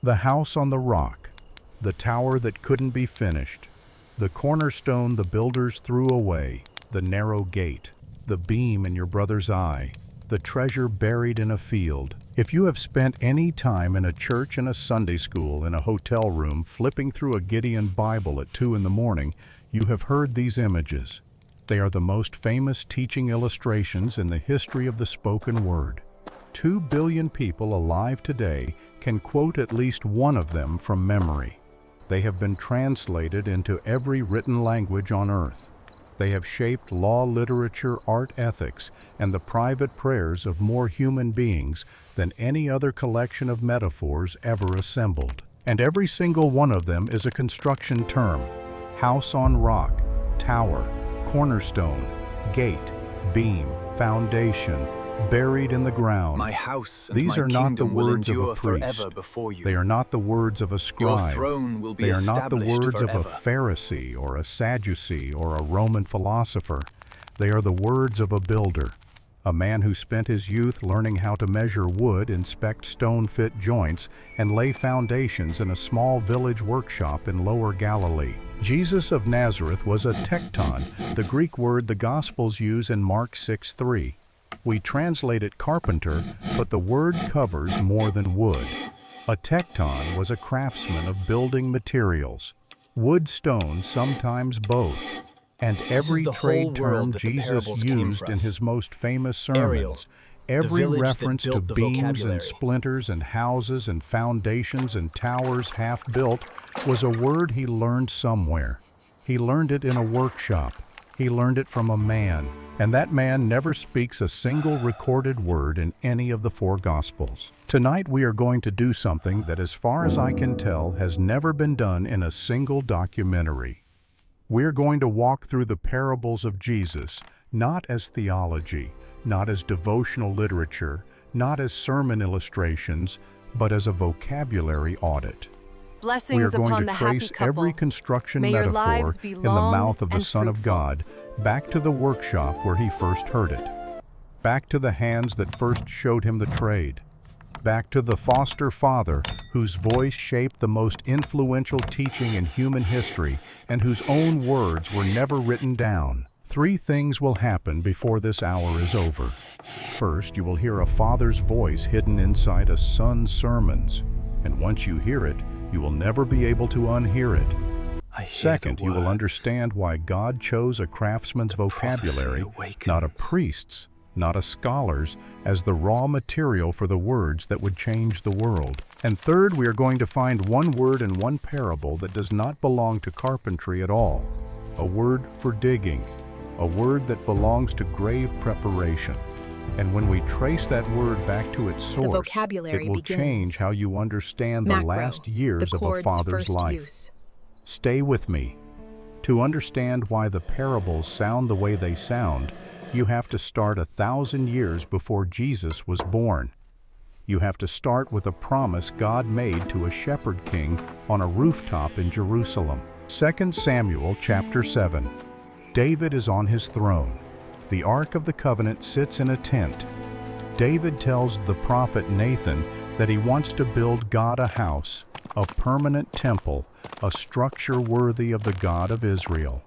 The house on the rock, the tower that couldn't be finished, the cornerstone the builders threw away, the narrow gate, the beam in your brother's eye, the treasure buried in a field. If you have spent any time in a church, in a Sunday school, in a hotel room, flipping through a Gideon Bible at 2 in the morning, you have heard these images. They are the most famous teaching illustrations in the history of the spoken word. 2 billion people alive today can quote at least one of them from memory. They have been translated into every written language on earth. They have shaped law, literature, art, ethics, and the private prayers of more human beings than any other collection of metaphors ever assembled. And every single one of them is a construction term. House on rock, tower, cornerstone, gate, beam, foundation, buried in the ground. My house and These my are not the kingdom will words of a endure priest. forever before you. They are not the words of a Your scribe. throne will be They are not the established words of a forever. Pharisee or a Sadducee or a Roman philosopher. They are the words of a builder, a man who spent his youth learning how to measure wood, inspect stone-fit joints, and lay foundations in a small village workshop in Lower Galilee. Jesus of Nazareth was a tekton, the Greek word the Gospels use in Mark 6:3. We translate it carpenter, but the word covers more than wood. A tekton was a craftsman of building materials, wood, stone, sometimes both. And every the trade whole term world that the Jesus parables came used from. in his most famous Ariel, sermons, every village that reference to built the beams and vocabulary. splinters and houses and foundations and towers half built, was a word he learned somewhere. He learned it in a workshop. He learned it from a man, and that man never speaks a single recorded word in any of the 4 Gospels. Tonight we are going to do something that, as far as I can tell, has never been done in a single documentary. We're going to walk through the parables of Jesus, not as theology, not as devotional literature, not as sermon illustrations, but as a vocabulary audit. We are Blessings going upon to the happy trace couple. every construction May your metaphor lives be in the long mouth of the and Son of fruitful. God, back to the workshop where he first heard it, back to the hands that first showed him the trade, back to the foster father whose voice shaped the most influential teaching in human history and whose own words were never written down. 3 things will happen before this hour is over. First, you will hear a father's voice hidden inside a son's sermons, and once you hear it, you will never be able to unhear it. I hear Second, the you will words. understand why God chose a craftsman's vocabulary, prophecy not a awakens. priest's, not a scholar's, as the raw material for the words that would change the world. And third, we are going to find one word in one parable that does not belong to carpentry at all. A word for digging, a word that belongs to grave preparation. And when we trace that word back to its source, vocabulary it will begins. change how you understand the Macro, last years the of a chord's father's first life. use. Stay with me. To understand why the parables sound the way they sound, you have to start 1,000 years before Jesus was born. You have to start with a promise God made to a shepherd king on a rooftop in Jerusalem. 2 Samuel chapter 7. David is on his throne. The Ark of the Covenant sits in a tent. David tells the prophet Nathan that he wants to build God a house, a permanent temple, a structure worthy of the God of Israel.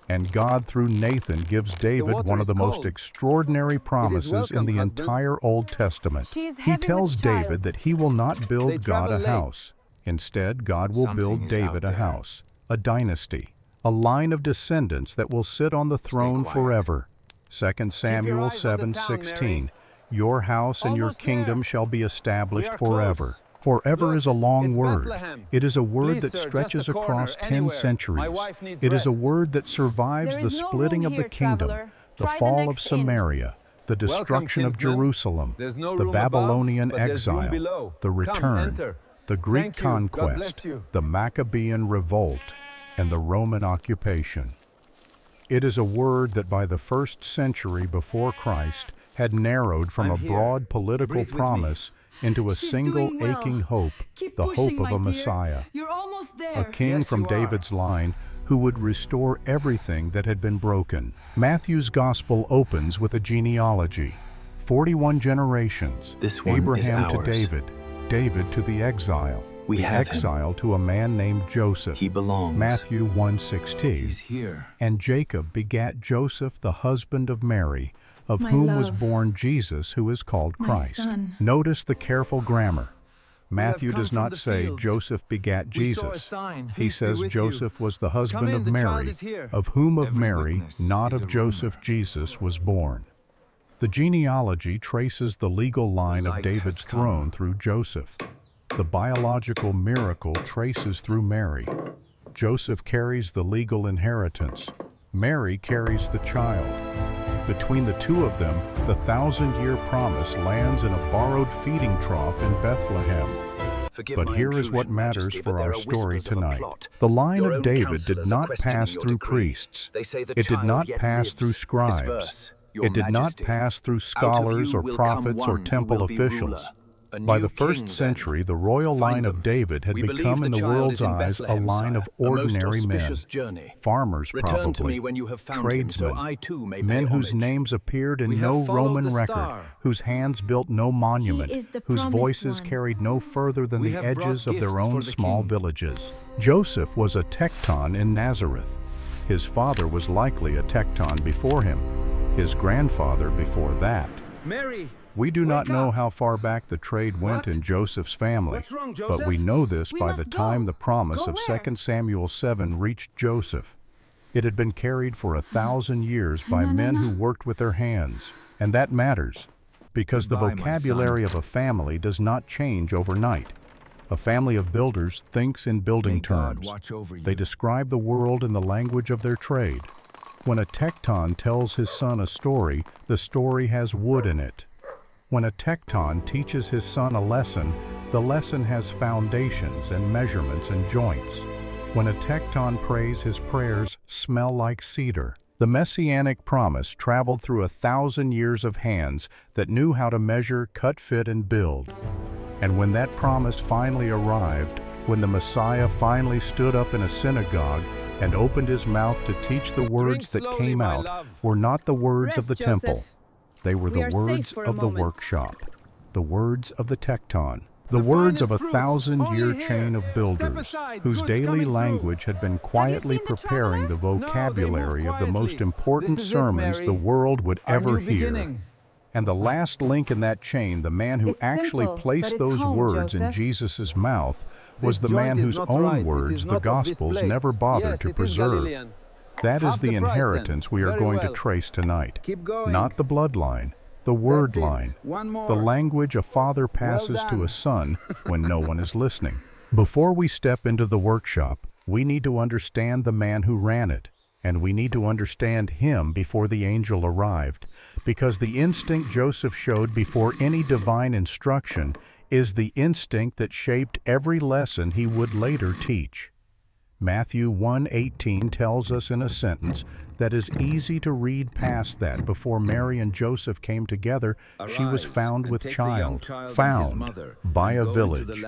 And God, through Nathan, gives David water one of is the most cold. extraordinary promises in welcome, the husband. entire Old Testament. She is He heavy tells with David child. that he will not They build God travel a late. house. Instead, God will Something build is David out a there. house, a dynasty, a line of descendants that will sit on the throne quiet. forever. 2 Samuel eyes on the town, 7:16. Your house and your Almost kingdom there. shall be established We are forever. close. Forever Look, is a long it's word. Bethlehem. It is a word Please, that sir, just stretches a corner, across 10 anywhere. centuries. My wife needs It is a rest. word that survives There the is no splitting room of the here, kingdom, traveler. the Try the fall of next inn. Samaria, the destruction of kinsman. Jerusalem, There's no the room above, Babylonian but there's room exile, below. the Come, return, enter. the Greek Thank you. God bless conquest, you. the Maccabean revolt, and the Roman occupation. It is a word that by the 1st century before Christ had narrowed from I'm a here. broad political Breathe with me. promise into a She's single doing well. aching hope, Keep the pushing, hope of my a dear. Messiah, You're almost there. a king Yes, from you are. David's line who would restore everything that had been broken. Matthew's gospel opens with a genealogy. 41 generations. This one is Abraham to ours. David, David to the exile, the exile to a man named Joseph. He belongs. Matthew 1:16. He's here. And Jacob begat Joseph, the husband of Mary, of whom was born Jesus, who is called Christ. Notice the careful grammar. Matthew does not say Joseph begat Jesus. He says Joseph was the husband of Mary, of whom of Mary, not of Joseph, Jesus was born. The genealogy traces the legal line of David's throne through Joseph. The biological miracle traces through Mary. Joseph carries the legal inheritance. Mary carries the child. Between the two of them, the 1,000-year promise lands in a borrowed feeding trough in Bethlehem. But here is what matters for our story tonight. The line of David did not pass through priests. It did not pass through scribes. It did not pass through scholars or prophets or temple officials. By the 1st century, the royal line of David had become in the world's eyes a line of ordinary men, farmers probably, tradesmen, men whose names appeared in no Roman record, whose hands built no monument, whose voices carried no further than the edges of their own small villages. Joseph was a tecton in Nazareth. His father was likely a tecton before him, his grandfather before that. Mary! We do not know how far back the trade went in Joseph's family, but we know this by the time the promise of 2 Samuel 7 reached Joseph. It had been carried for 1,000 years by men who worked with their hands, and that matters, because the vocabulary of a family does not change overnight. A family of builders thinks in building terms. They describe the world in the language of their trade. When a tecton tells his son a story, the story has wood in it. When a tecton teaches his son a lesson, the lesson has foundations and measurements and joints. When a tecton prays, his prayers smell like cedar. The messianic promise traveled through 1,000 years of hands that knew how to measure, cut, fit, and build. And when that promise finally arrived, when the Messiah finally stood up in a synagogue and opened his mouth to teach, the words that came out were not the words of the temple. They were the words of the workshop, the words of the tecton, the words of a 1,000-year chain of builders whose daily language had been quietly preparing the vocabulary of the most important sermons the world would ever hear. And the last link in that chain, the man who actually placed those words in Jesus' mouth, was the man whose own words the Gospels never bothered to preserve. That is the inheritance we are going to trace tonight. Not the bloodline, the word line, the language a father passes to a son when no one is listening. Before we step into the workshop, we need to understand the man who ran it, and we need to understand him before the angel arrived, because the instinct Joseph showed before any divine instruction is the instinct that shaped every lesson he would later teach. Matthew 1:18 tells us in a sentence that is easy to read past that before Mary and Joseph came together, she was found with child, found by a village,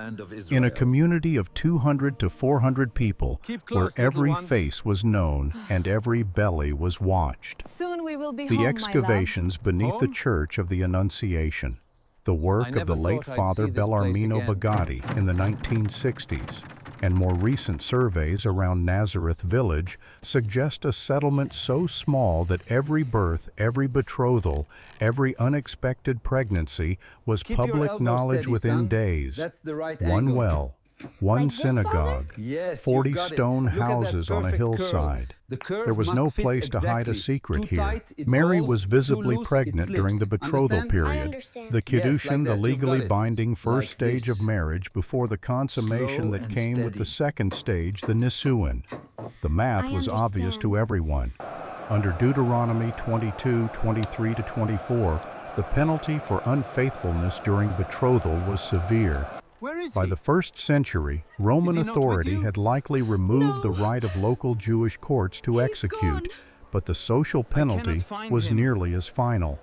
in a community of 200 to 400 people, where every face was known and every belly was watched. Soon we will be the home, excavations beneath the Church of the Annunciation, the work of the late Father Bellarmino Bagatti in the 1960s, and more recent surveys around Nazareth village suggest a settlement so small that every birth, every betrothal, every unexpected pregnancy was public knowledge within days. One well, one synagogue, 40 stone houses on a hillside. There was no place to hide a secret here. Mary was visibly pregnant during the betrothal period, the kiddushin, the legally binding first stage of marriage, before the consummation that came with the second stage, the nisuin. The math was obvious to everyone. Under Deuteronomy 22:23-24, the penalty for unfaithfulness during betrothal was severe. By the 1st century, Roman authority had likely removed the right of local Jewish courts to execute, but the social penalty was nearly as final.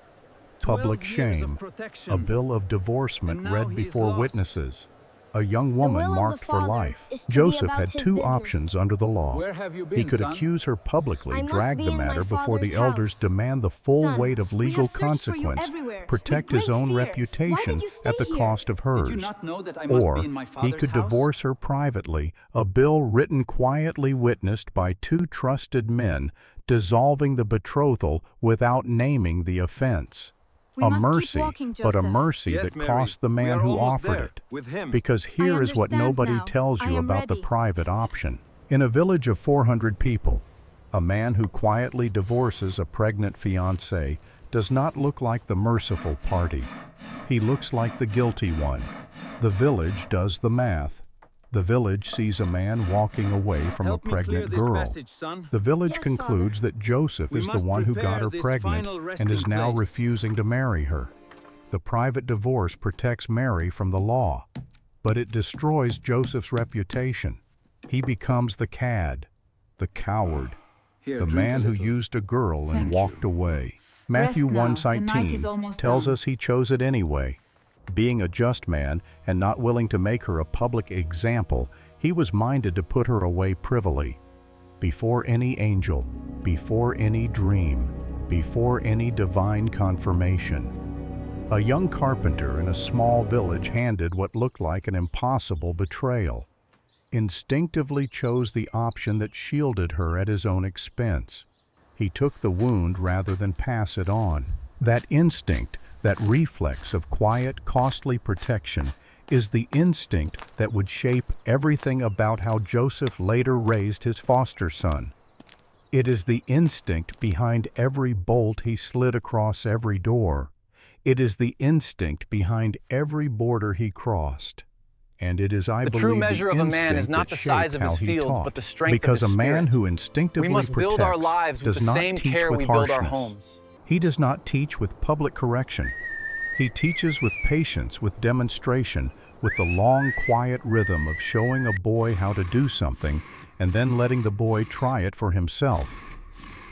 Public shame, a bill of divorcement read before witnesses. a young The woman will of marked the for Father life. is to be Joseph about had his two business. options under the law. Where have you been, He could son? accuse her publicly, I must drag be the in my matter before the father's elders, house. demand the full Son, weight of we legal have searched for you consequence, everywhere, with protect his great own fear. Why reputation did you stay at the here? cost of hers. Did you not know that I must be Or in my he father's could house? divorce her privately, a bill written quietly witnessed by two trusted men, dissolving the betrothal without naming the offense. We A must keep mercy, walking, but a Joseph. mercy Yes, that Mary. cost the We man are who almost offered there, it. with him. Because here is what understand nobody now. tells I you am about the ready. private option. In a village of 400 people, a man who quietly divorces a pregnant fiancée does not look like the merciful party. He looks like the guilty one. The village does the math. The village sees a man walking away from Help a me clear pregnant this girl. passage, son. The village Yes, concludes that Joseph We is the must one who got prepare her this pregnant final and is resting now place. refusing to marry her. The private divorce protects Mary from the law, but it destroys Joseph's reputation. He becomes the cad, the coward, Here, the drink a man who little. used a girl and Thank walked away. Matthew Rest now. The night 1:19 is almost tells done. us he chose it anyway. Being a just man and not willing to make her a public example, he was minded to put her away privily. Before any angel, before any dream, before any divine confirmation. A young carpenter in a small village handed what looked like an impossible betrayal. Instinctively chose the option that shielded her at his own expense. He took the wound rather than pass it on. That instinct, that reflex of quiet, costly protection, is the instinct that would shape everything about how Joseph later raised his foster son. It is the instinct behind every bolt he slid across every door. It is the instinct behind every border he crossed. And it is, I The believe, true measure of a man is instinct not that the size shaped of how his he fields, taught. but the strength Because of his a man spirit. who instinctively We must build our protects lives with does the not same teach care with we build our harshness. homes. He does not teach with public correction. He teaches with patience, with demonstration, with the long, quiet rhythm of showing a boy how to do something and then letting the boy try it for himself.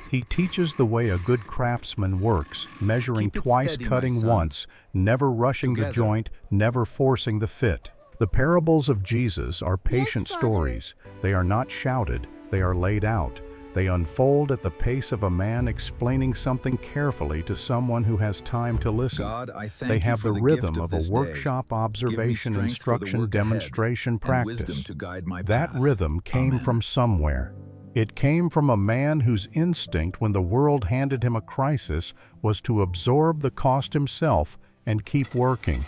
He teaches the way a good craftsman works, measuring Keep it twice, steady, my cutting son. once, never rushing the Together. joint, never forcing the fit. The parables of Jesus are patient Father. stories. They are not shouted, they are laid out. They unfold at the pace of a man explaining something carefully to someone who has time to listen. God, I thank They you have for the the rhythm gift of a this day. workshop, Give me observation, strength for the instruction, work ahead, demonstration, and practice. wisdom to guide my That path. rhythm came Amen. from somewhere. It came from a man whose instinct when the world handed him a crisis was to absorb the cost himself and keep working.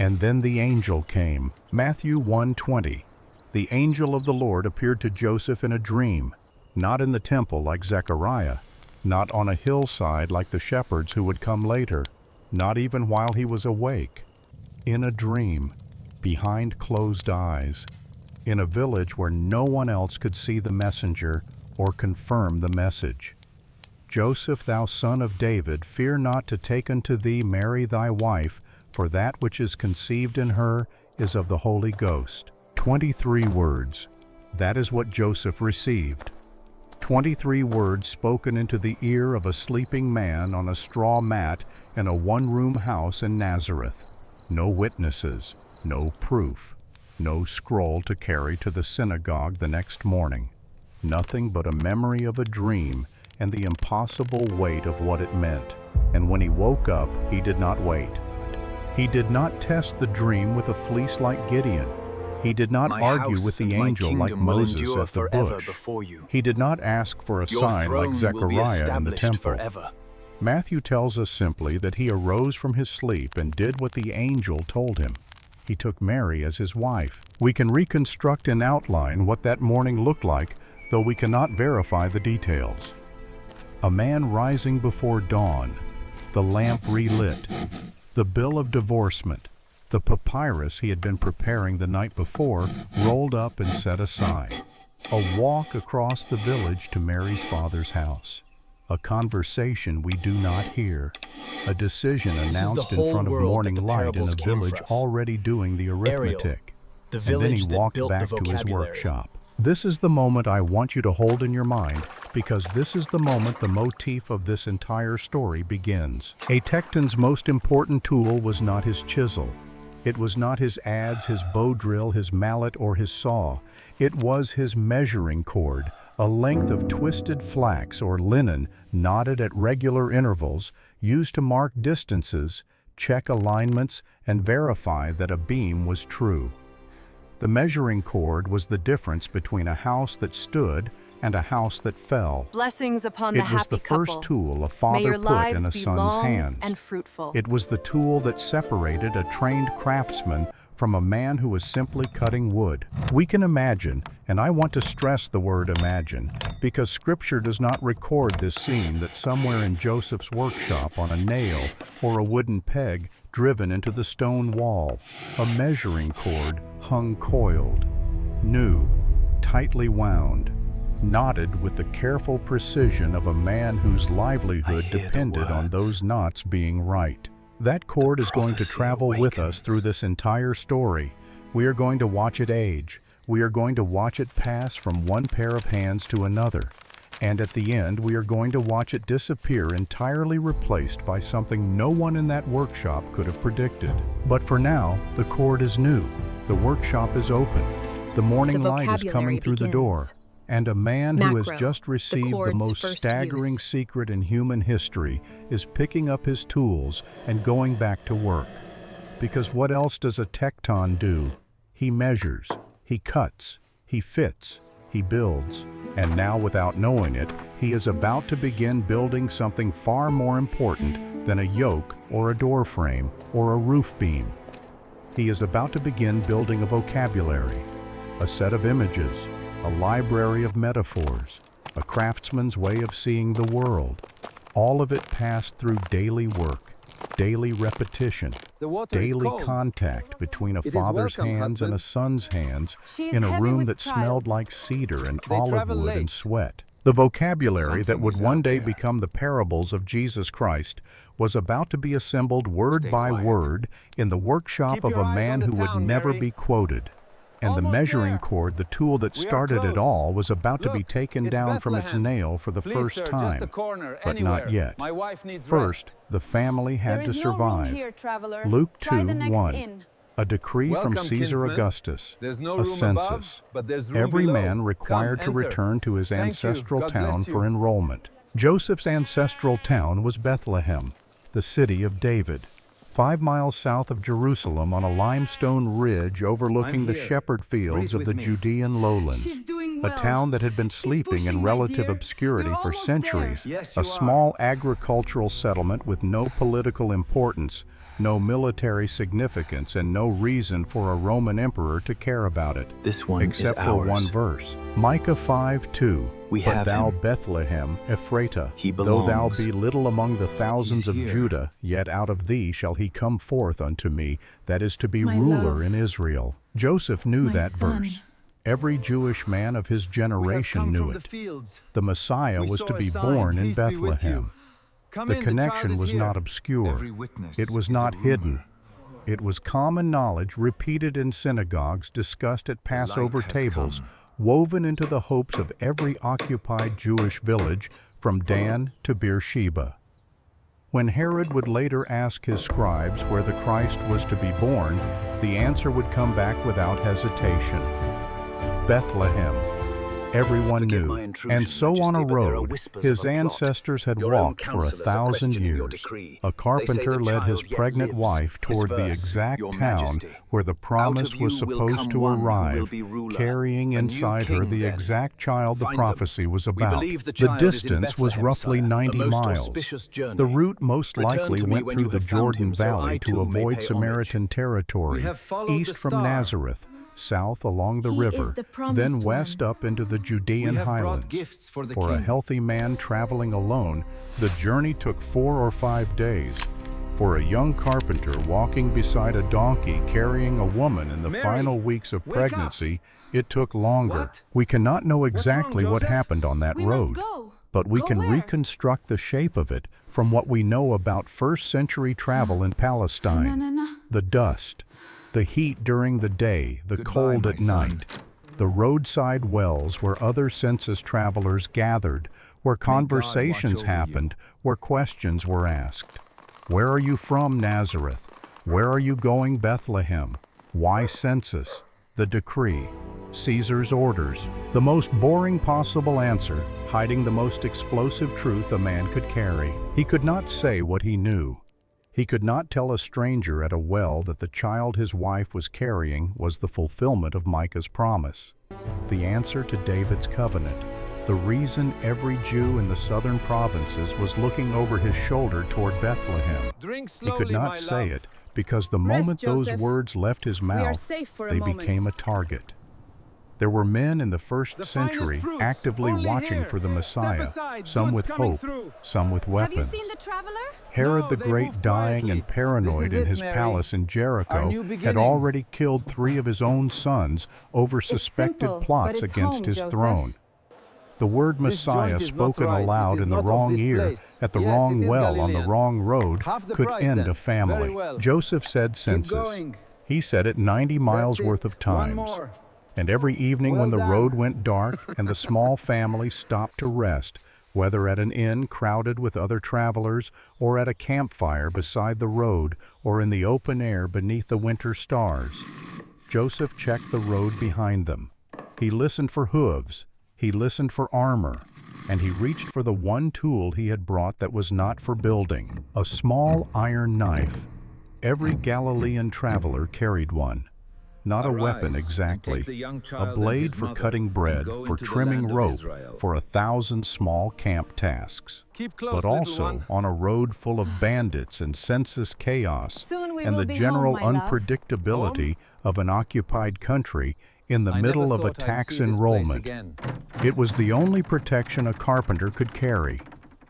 And then the angel came. Matthew 1:20. The angel of the Lord appeared to Joseph in a dream, not in the temple like Zechariah, not on a hillside like the shepherds who would come later, not even while he was awake. In a dream, behind closed eyes, in a village where no one else could see the messenger or confirm the message. Joseph, thou son of David, fear not to take unto thee Mary thy wife, for that which is conceived in her is of the Holy Ghost. 23 words. That is what Joseph received. 23 words spoken into the ear of a sleeping man on a straw mat in a one-room house in Nazareth. No witnesses, no proof, no scroll to carry to the synagogue the next morning. Nothing but a memory of a dream and the impossible weight of what it meant. And when he woke up, he did not wait. He did not test the dream with a fleece like Gideon. He did not My argue house with the and my angel like kingdom will Moses endure at the forever bush. before you. He did not ask for a Your sign throne like will be Zechariah in the established temple. forever. Matthew tells us simply that he arose from his sleep and did what the angel told him. He took Mary as his wife. We can reconstruct in outline what that morning looked like, though we cannot verify the details. A man rising before dawn, the lamp relit, the bill of divorcement, the papyrus he had been preparing the night before rolled up and set aside. A walk across the village to Mary's father's house. A conversation we do not hear. A decision This is the announced in whole front of world morning that the light in a parables came village from. already doing the arithmetic. the And then village he that walked built back the to his vocabulary. workshop. This is the moment I want you to hold in your mind, because this is the moment the motif of this entire story begins. A Tecton's most important tool was not his chisel. It was not his adze, his bow drill, his mallet, or his saw. It was his measuring cord, a length of twisted flax or linen knotted at regular intervals, used to mark distances, check alignments, and verify that a beam was true. The measuring cord was the difference between a house that stood and a house that fell. Blessings upon the happy couple. It was the first tool a father put in a son's hands. And fruitful. It was the tool that separated a trained craftsman from a man who was simply cutting wood. We can imagine, and I want to stress the word imagine, because Scripture does not record this scene, that somewhere in Joseph's workshop on a nail or a wooden peg driven into the stone wall, a measuring cord hung coiled, new, tightly wound, knotted with the careful precision of a man whose livelihood depended on those knots being right. That cord is going to travel with us through this entire story. We are going to watch it age. We are going to watch it pass from one pair of hands to another. And at the end, we are going to watch it disappear, entirely replaced by something no one in that workshop could have predicted. But for now, the cord is new. The workshop is open. The morning light is coming through the door. And a man who has just received the most staggering secret in human history is picking up his tools and going back to work. Because what else does a tecton do? He measures, he cuts, he fits, he builds. And now, without knowing it, he is about to begin building something far more important than a yoke or a door frame or a roof beam. He is about to begin building a vocabulary, a set of images, a library of metaphors, a craftsman's way of seeing the world. All of it passed through daily work, daily repetition, daily contact between a father's hands and a son's hands in a room that smelled like cedar and olive wood and sweat. The vocabulary that would one day become the parables of Jesus Christ was about to be assembled word by word in the workshop of a man who would never be quoted. And the measuring cord, the tool that started it all, was about to be taken down from its nail for the first time, but not yet. First, the family had to survive. Luke 2:1. A decree from Caesar Augustus, a census. Every man required to return to his ancestral town for enrollment. Joseph's ancestral town was Bethlehem, the city of David, 5 miles south of Jerusalem on a limestone ridge overlooking the shepherd fields of the Judean lowlands. A town that had been sleeping in relative obscurity for centuries, a small agricultural settlement with no political importance, no military significance, and no reason for a Roman emperor to care about it. This one except is for ours. one verse. Micah 5:2. But thou, him. Bethlehem, Ephratah, He though thou belongs. be little among the thousands of He's here. Judah, yet out of thee shall he come forth unto me, that is to be My ruler love. in Israel. Joseph knew My that son. verse. Every Jewish man of his generation knew it. The Messiah was to be born in Bethlehem. The connection was not obscure. It was not hidden. It was common knowledge, repeated in synagogues, discussed at Passover tables, woven into the hopes of every occupied Jewish village from Dan to Beersheba. When Herod would later ask his scribes where the Christ was to be born, the answer would come back without hesitation. Bethlehem. Everyone Forgive knew, my intrusion, and so on a Majesty, but there are road whispers his of a plot. ancestors had Your own walked for counselors are 1,000 questioning your years. decree. A They say carpenter the led his child yet pregnant lives. wife His toward the verse, exact Your town Majesty. where the promise Out of was you will supposed come to one who will arrive, be ruler, carrying a new inside her king the then. exact child the Find them. prophecy was We about. believe the The child is in distance was Bethlehem, roughly sire, 90 a most miles. auspicious journey. The route most Return likely to me went when through you the have found Jordan him, so Valley I to too may avoid pay Samaritan territory, east from Nazareth, south along the He river, is the promised then west one. up into the Judean highlands. Gifts for the For a king. healthy man traveling alone, the journey took 4 or 5 days. For a young carpenter walking beside a donkey carrying a woman in the Mary, final weeks of wake up. pregnancy, it took longer. What? We cannot know exactly what Joseph? happened on that We road, must go. but we Go can where? reconstruct the shape of it from what we know about first-century travel in Palestine. No. The dust, the heat during the day, the Goodbye, cold my at son. night, the roadside wells where other census travelers gathered, where conversations watch over you. happened, where questions were asked. Where are you from, Nazareth? Where are you going, Bethlehem? Why census? The decree. Caesar's orders. The most boring possible answer, hiding the most explosive truth a man could carry. He could not say what he knew. He could not tell a stranger at a well that the child his wife was carrying was the fulfillment of Micah's promise, the answer to David's covenant, the reason every Jew in the southern provinces was looking over his shoulder toward Bethlehem. He could not say it, because the moment those words left his mouth, they became a target. There were men in the first century actively watching for the Messiah, some with hope, some with weapons. Have you seen the traveler? Herod the Great, dying and paranoid in his palace in Jericho, had already killed 3 of his own sons over suspected plots against his throne. The word Messiah spoken aloud in the wrong ear, at the wrong well on the wrong road, could end a family. Joseph said census. He said it 90 miles worth of times. And every evening when the road went dark and the small family stopped to rest, whether at an inn crowded with other travelers, or at a campfire beside the road, or in the open air beneath the winter stars, Joseph checked the road behind them. He listened for hooves, he listened for armor, and he reached for the one tool he had brought that was not for building, a small iron knife. Every Galilean traveler carried one. Not a weapon exactly, a blade for cutting bread, for trimming rope, for 1,000 small camp tasks. But also on a road full of bandits and census chaos, and the general unpredictability of an occupied country in the middle of a tax enrollment. It was the only protection a carpenter could carry.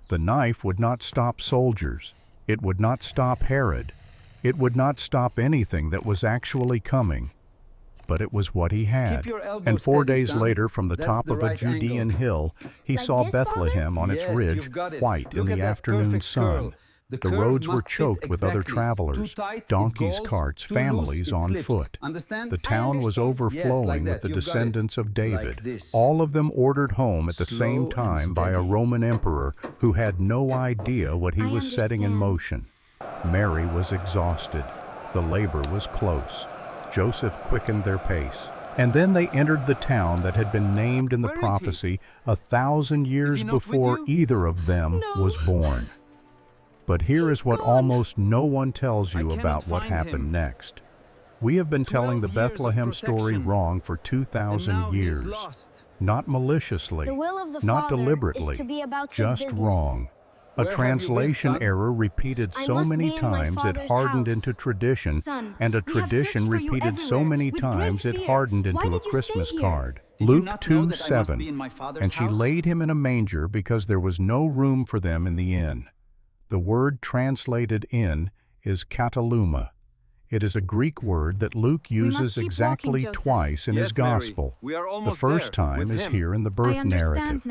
The knife would not stop soldiers. It would not stop Herod. It would not stop anything that was actually coming. But it was what he had. And 4 days later, from the top of a Judean hill, he saw Bethlehem on its ridge, white in the afternoon sun. The roads were choked with other travelers, donkeys, carts, families on foot. The town was overflowing with the descendants of David, all of them ordered home at the same time by a Roman emperor who had no idea what he was setting in motion. Mary was exhausted. The labor was close. Joseph quickened their pace. And then they entered the town that had been named in the prophecy 1,000 years before either of them was born. But here is what almost no one tells you about what happened next. We have been telling the Bethlehem story wrong for 2,000 years. Not maliciously, not deliberately, just wrong. A translation error repeated so many times it hardened into tradition, and a tradition repeated so many times it hardened into a Christmas card. Luke 2:7, and she laid him in a manger because there was no room for them in the inn. The word translated inn is kataluma. It is a Greek word that Luke uses exactly twice in his gospel. The first time is here in the birth narrative.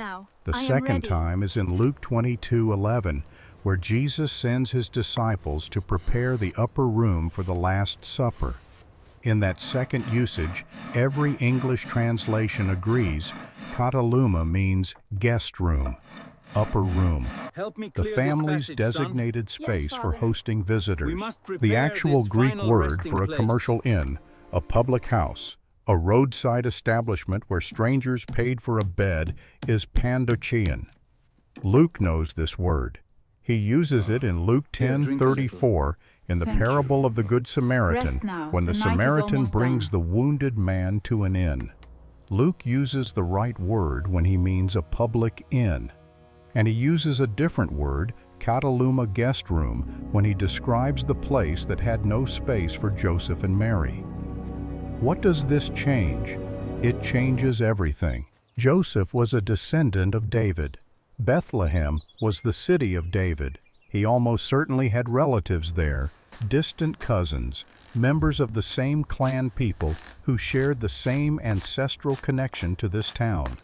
The second time is in Luke 22:11, where Jesus sends his disciples to prepare the upper room for the Last Supper. In that second usage, every English translation agrees kataluma means guest room, upper room, the family's designated space for hosting visitors. The actual Greek word for a commercial inn, a public house, a roadside establishment where strangers paid for a bed, is pandochion. Luke knows this word. He uses it in Luke 10:34 in the parable of the Good Samaritan, when the Samaritan brings the wounded man to an inn. Luke uses the right word when he means a public inn. And he uses a different word, kataluma guest room, when he describes the place that had no space for Joseph and Mary. What does this change? It changes everything. Joseph was a descendant of David. Bethlehem was the city of David. He almost certainly had relatives there, distant cousins, members of the same clan people who shared the same ancestral connection to this town.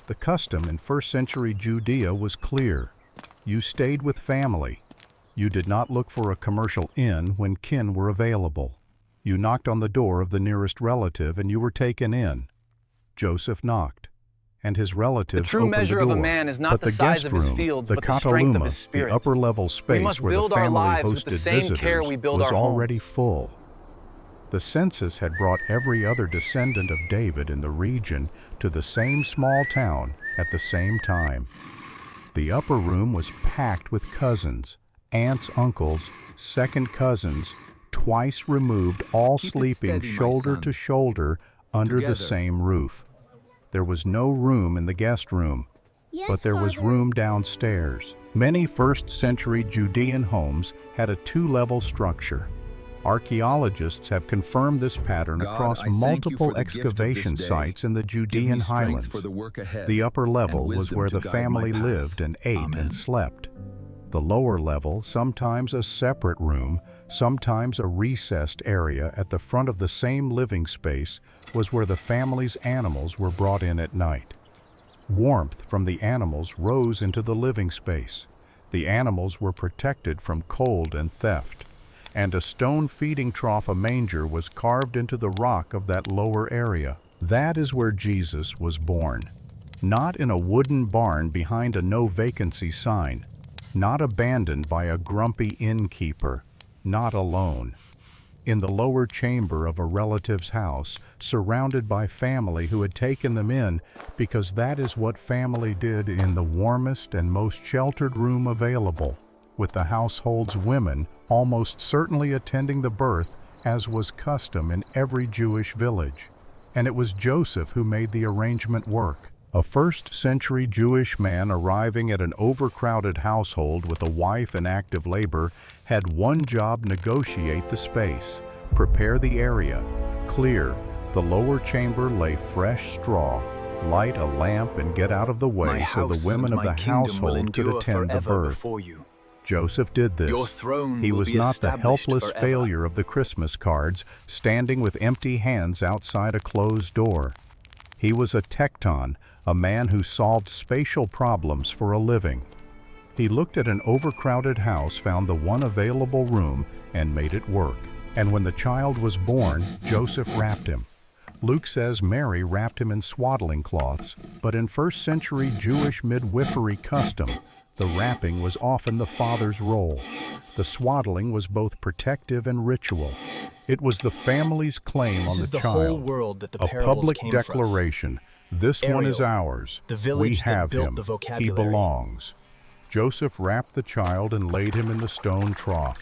The custom in first-century Judea was clear. You stayed with family. You did not look for a commercial inn when kin were available. You knocked on the door of the nearest relative and you were taken in. Joseph knocked. and his The relatives true opened measure the of door. a man is not But the the size guest of his room, fields, the but the strength of his kataluma, spirit. the upper-level We space must where the build our family lives with the hosted same care visitors, we build was our already homes. full. The census had brought every other descendant of David in the region to the same small town at the same time. The upper room was packed with cousins, aunts, uncles, second cousins, twice removed, all Keep it sleeping steady, my shoulder son. to shoulder under the Together. same roof. There was no room in the guest room, but there was room downstairs. Many first-century Judean homes had a two-level structure. Archaeologists have confirmed this pattern God, across I thank you multiple for the gift of excavation this day. sites in the Give Judean me strength highlands. for the work ahead, The upper level and was wisdom where to the guide my family path. lived and ate Amen. and slept. The lower level, sometimes a separate room, sometimes a recessed area at the front of the same living space, was where the family's animals were brought in at night. Warmth from the animals rose into the living space. The animals were protected from cold and theft, and a stone feeding trough, a manger, was carved into the rock of that lower area. That is where Jesus was born. Not in a wooden barn behind a no vacancy sign, not abandoned by a grumpy innkeeper, not alone. In the lower chamber of a relative's house, surrounded by family who had taken them in, because that is what family did in the warmest and most sheltered room available, with the household's women almost certainly attending the birth, as was custom in every Jewish village. And it was Joseph who made the arrangement work. A first-century Jewish man arriving at an overcrowded household with a wife in active labor had one job: negotiate the space, prepare the area, clear the lower chamber, lay fresh straw, light a lamp, and get out of the way so the women of the household could attend the birth. Joseph did this. Your throne He will was be not the established helpless forever. failure of the Christmas cards, standing with empty hands outside a closed door. He was a tecton, a man who solved spatial problems for a living. He looked at an overcrowded house, found the one available room, and made it work. And when the child was born, Joseph wrapped him. Luke says Mary wrapped him in swaddling cloths, but in first-century Jewish midwifery custom, the wrapping was often the father's role. The swaddling was both protective and ritual. It was the family's claim This on is the the whole child, world that the a parables public came from. declaration. This one is Ariel, ours. the village We that have built him. the He vocabulary. belongs. Joseph wrapped the child and laid him in the stone trough.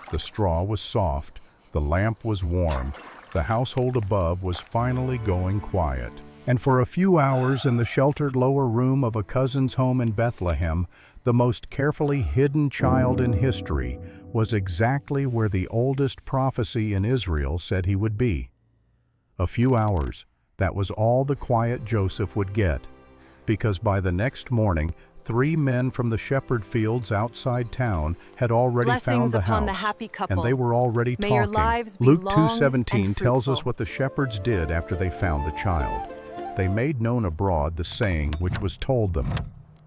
The straw was soft. The lamp was warm. The household above was finally going quiet. And for a few hours in the sheltered lower room of a cousin's home in Bethlehem, the most carefully hidden child in history was exactly where the oldest prophecy in Israel said he would be. A few hours, that was all the quiet Joseph would get, because by the next morning, 3 men from the shepherd fields outside town had already found Blessings the upon house, the happy couple. and they were already May talking. your lives be Luke long 2:17 and tells us fruitful. what the shepherds did after they found the child. They made known abroad the saying which was told them.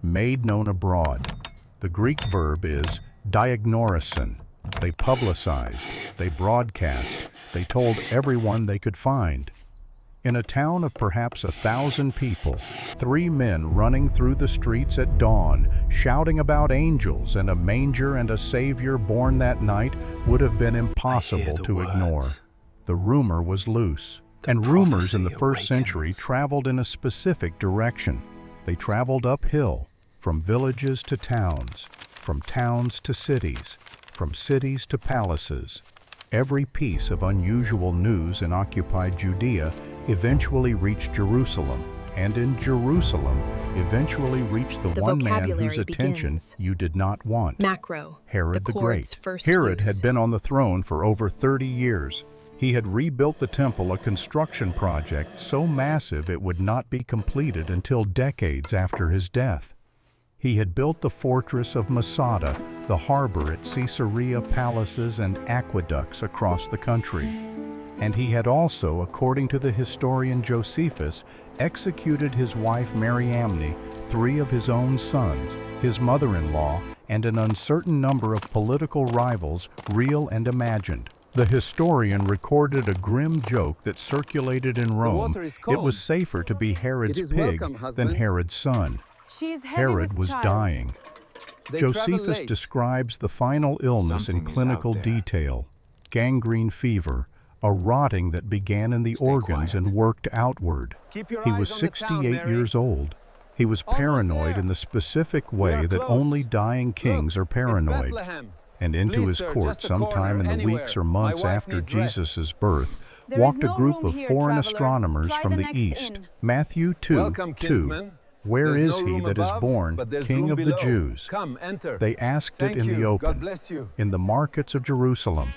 Made known abroad. The Greek verb is diagnorison. They publicized, they broadcast, they told everyone they could find. In a town of perhaps 1,000 people, 3 men running through the streets at dawn, shouting about angels and a manger and a Savior born that night, would have been impossible to ignore. The rumor was loose, and rumors in the first century traveled in a specific direction. They traveled uphill, from villages to towns, from towns to cities, from cities to palaces. Every piece of unusual news in occupied Judea eventually reached Jerusalem, and in Jerusalem eventually reached the one man whose vocabulary attention begins. you did not want. Macro, Herod the chord's Great. first Herod use. had been on the throne for over 30 years. He had rebuilt the temple, a construction project so massive it would not be completed until decades after his death. He had built the fortress of Masada, the harbor at Caesarea, palaces and aqueducts across the country. And he had also, according to the historian Josephus, executed his wife Mariamne, 3 of his own sons, his mother-in-law, and an uncertain number of political rivals, real and imagined. The historian recorded a grim joke that circulated in Rome. It was safer to be Herod's pig than Herod's son. Herod was dying. Josephus describes the final illness in clinical detail: gangrene fever, a rotting that began in the organs and worked outward. He was 68 years old. He was paranoid in the specific way that only dying kings are paranoid. And into his court sometime in the weeks or months after Jesus' birth walked a group of foreign astronomers from the east. Matthew 2:2. Where is he that is born King of the Jews? They asked it in the open, in the markets of Jerusalem,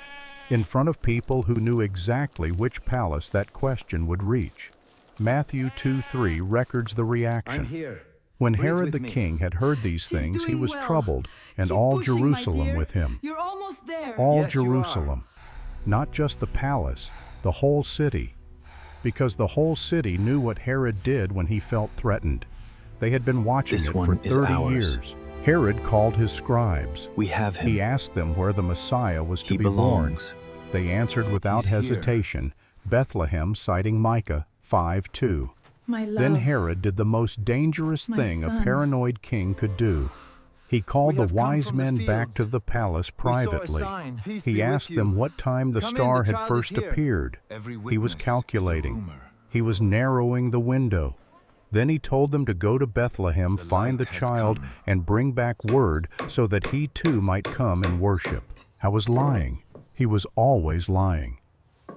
in front of people who knew exactly which palace that question would reach. Matthew 2:3 records the reaction. When Herod the king had heard these things, he was troubled, and all Jerusalem with him. All Jerusalem, not just the palace, the whole city, because the whole city knew what Herod did when he felt threatened. They had been watching it for 30 years. Herod called his scribes. We have him. He asked them where the Messiah was to be born. They answered without hesitation, Bethlehem, citing Micah 5:2. Then Herod did the most dangerous thing a paranoid king could do. He called the wise men back to the palace privately. He asked them what time the star had first appeared. He was calculating. He was narrowing the window. Then he told them to go to Bethlehem, find the child, and bring back word so that he too might come and worship. I was lying. He was always lying.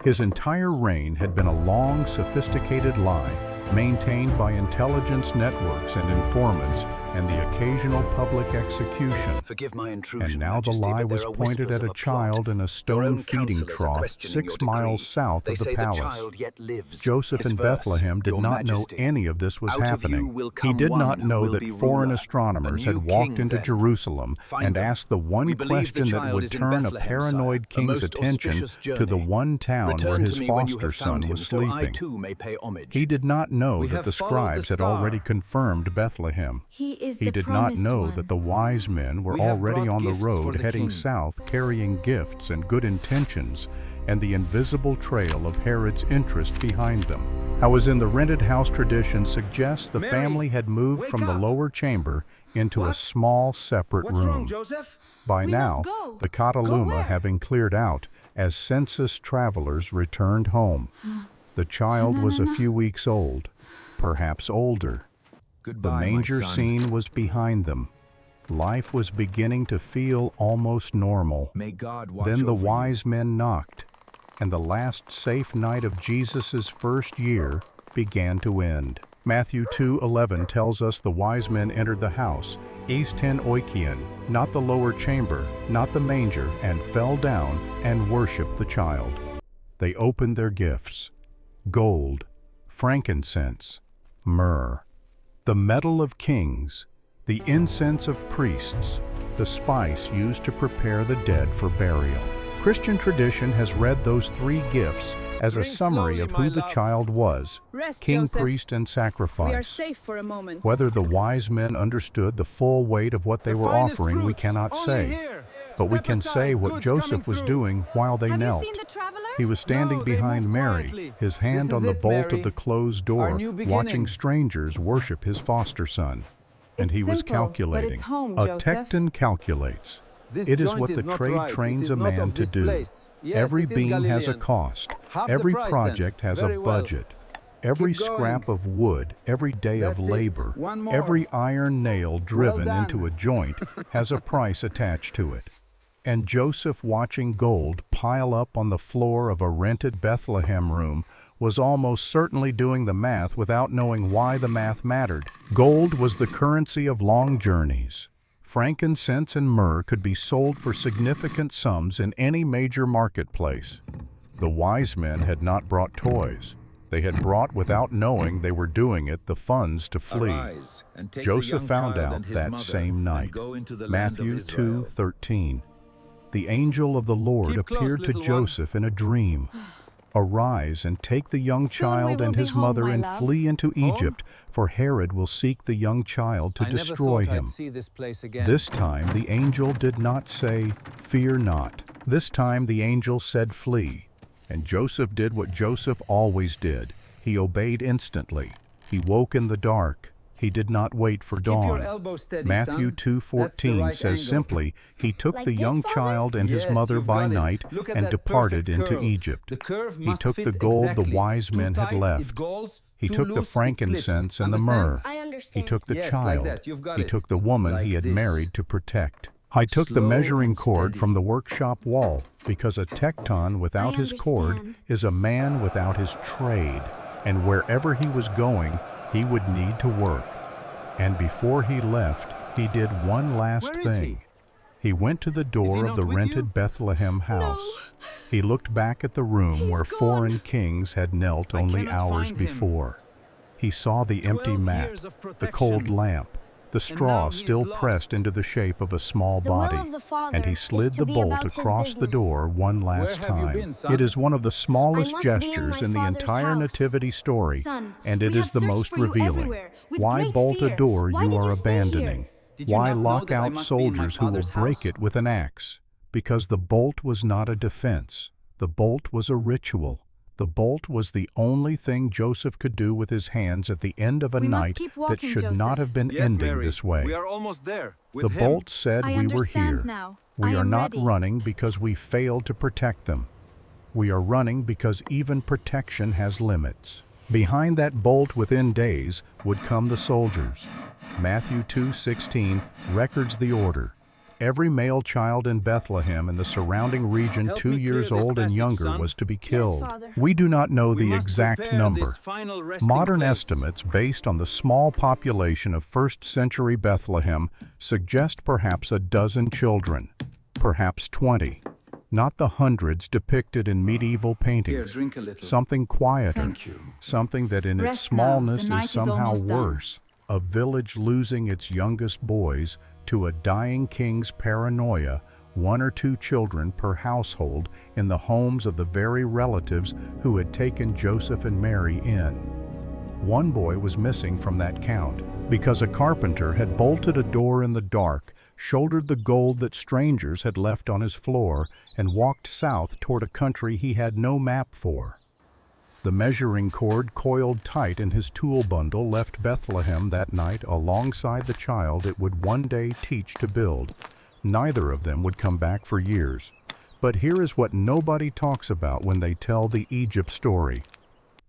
His entire reign had been a long, sophisticated lie, maintained by intelligence networks and informants, and the occasional public execution. Forgive my intrusion, and now the Majesty, lie but was there are pointed whispers at of a a child in a stone feeding trough 6 miles south They of the say palace. child yet lives. Joseph His in verse, Bethlehem did Your not know Majesty, any of this was out of you happening. will He come did one not who know will that be foreign ruler, astronomers a had new walked king into then. Jerusalem Find and them. asked the one We believe the question that child would is in turn a Bethlehem, paranoid sire, a king's most attention auspicious to the journey. one town where Return his to me when you foster have found son him, was so I sleeping. too may pay homage. He did not know We that have the followed scribes the had already star. confirmed Bethlehem. He is He the did not promised know one. that the wise men were We have already brought on the gifts for road the heading king. south, carrying gifts and good intentions, and the invisible trail of Herod's interest behind them. How as in the rented house tradition suggests, the Mary, family had moved wake from the up. lower chamber into a What? small separate What's room. wrong, Joseph? By We now, must go. the Go Cataluma where? having cleared out, as census travelers returned home. The child was a few weeks old, perhaps older. The Goodbye, manger my son. scene was behind them. Life was beginning to feel almost normal. May God watch Then the over wise men knocked, and the last safe night of Jesus' first year began to end. Matthew 2:11 tells us the wise men entered the house, eiston oikion, not the lower chamber, not the manger, and fell down and worshipped the child. They opened their gifts: gold, frankincense, myrrh, the metal of kings, the incense of priests, the spice used to prepare the dead for burial. Christian tradition has read those three gifts as a Drink summary slowly, of my who the love. child was: Rest, king, Joseph. priest, and We are sacrifice. safe for a moment. Whether the wise men understood the full weight of what they The were finest offering, we fruits, cannot only say. here. But we Step can aside, say what goods Joseph coming was through. doing while they Have knelt. you seen the traveler? He was standing No, they behind moved Mary, quietly. his hand This on is the it, bolt Mary. of the closed Our door, new watching beginning. strangers worship his foster son. And It's he was simple, but calculating. it's home, A Joseph. tecton calculates. This It is joint what the not trade right. trains It a is not man of to this do. place. Yes, Every it is beam has a Galilean. cost. Half the Every price, then. project has Very a well. budget. Every Keep going. scrap of wood, every day of That's it. labor, One more. every iron nail driven done. into a joint has a price attached to it. And Joseph, watching gold pile up on the floor of a rented Bethlehem room, was almost certainly doing the math without knowing why the math mattered. Gold was the currency of long journeys. Frankincense and myrrh could be sold for significant sums in any major marketplace. The wise men had not brought toys. They had brought, without knowing they were doing it, the funds to flee. Arise, and take the Joseph young found child out and his that mother, same and night. go into the land of Matthew Israel. 2:13. The angel of the Lord Keep close, appeared to little one. Joseph in a dream. Arise and take the young Soon we child will and be his home, mother my and love. flee into Egypt, for Herod will seek the young child to I never destroy thought him. I'd see this place again. This time the angel did not say, "Fear not." This time the angel said, "Flee." And Joseph did what Joseph always did. He obeyed instantly. He woke in the dark. He did not wait for dawn. Matthew 2:14 says simply, "He took the young child and his mother by night and departed into Egypt." He took the gold the wise men had left. He took the frankincense and the myrrh. He took the child. He took the woman he had married to protect. I took the measuring cord from the workshop wall, because a tekton without his cord is a man without his trade, and wherever he was going, he would need to work. And before he left, he did one last thing. He went to the door of the rented Bethlehem house. He looked back at the room where foreign kings had knelt only hours before. He saw the empty mat, the cold lamp, the straw still pressed into the shape of a small body, and he slid the bolt across the door one last time. It is one of the smallest gestures in the entire nativity story, and it is the most revealing. Why bolt a door you are abandoning? Why lock out soldiers who will break it with an axe? Because the bolt was not a defense. The bolt was a ritual. The bolt was the only thing Joseph could do with his hands at the end of a night that should not have been ending this way. We are almost there. The bolt said we were here. We are not running because we failed to protect them. We are running because even protection has limits. Behind that bolt within days would come the soldiers. Matthew 2:16 records the order. Every male child in Bethlehem and the surrounding region 2 years old and younger was to be killed. We do not know the exact number. Modern estimates based on the small population of first-century Bethlehem suggest perhaps a dozen children, perhaps 20. Not the hundreds depicted in medieval paintings. Something quieter, something that in its smallness is somehow worse. A village losing its youngest boys to a dying king's paranoia, 1 or 2 children per household in the homes of the very relatives who had taken Joseph and Mary in. One boy was missing from that count because a carpenter had bolted a door in the dark, shouldered the gold that strangers had left on his floor, and walked south toward a country he had no map for. The measuring cord coiled tight in his tool bundle left Bethlehem that night alongside the child it would one day teach to build. Neither of them would come back for years. But here is what nobody talks about when they tell the Egypt story.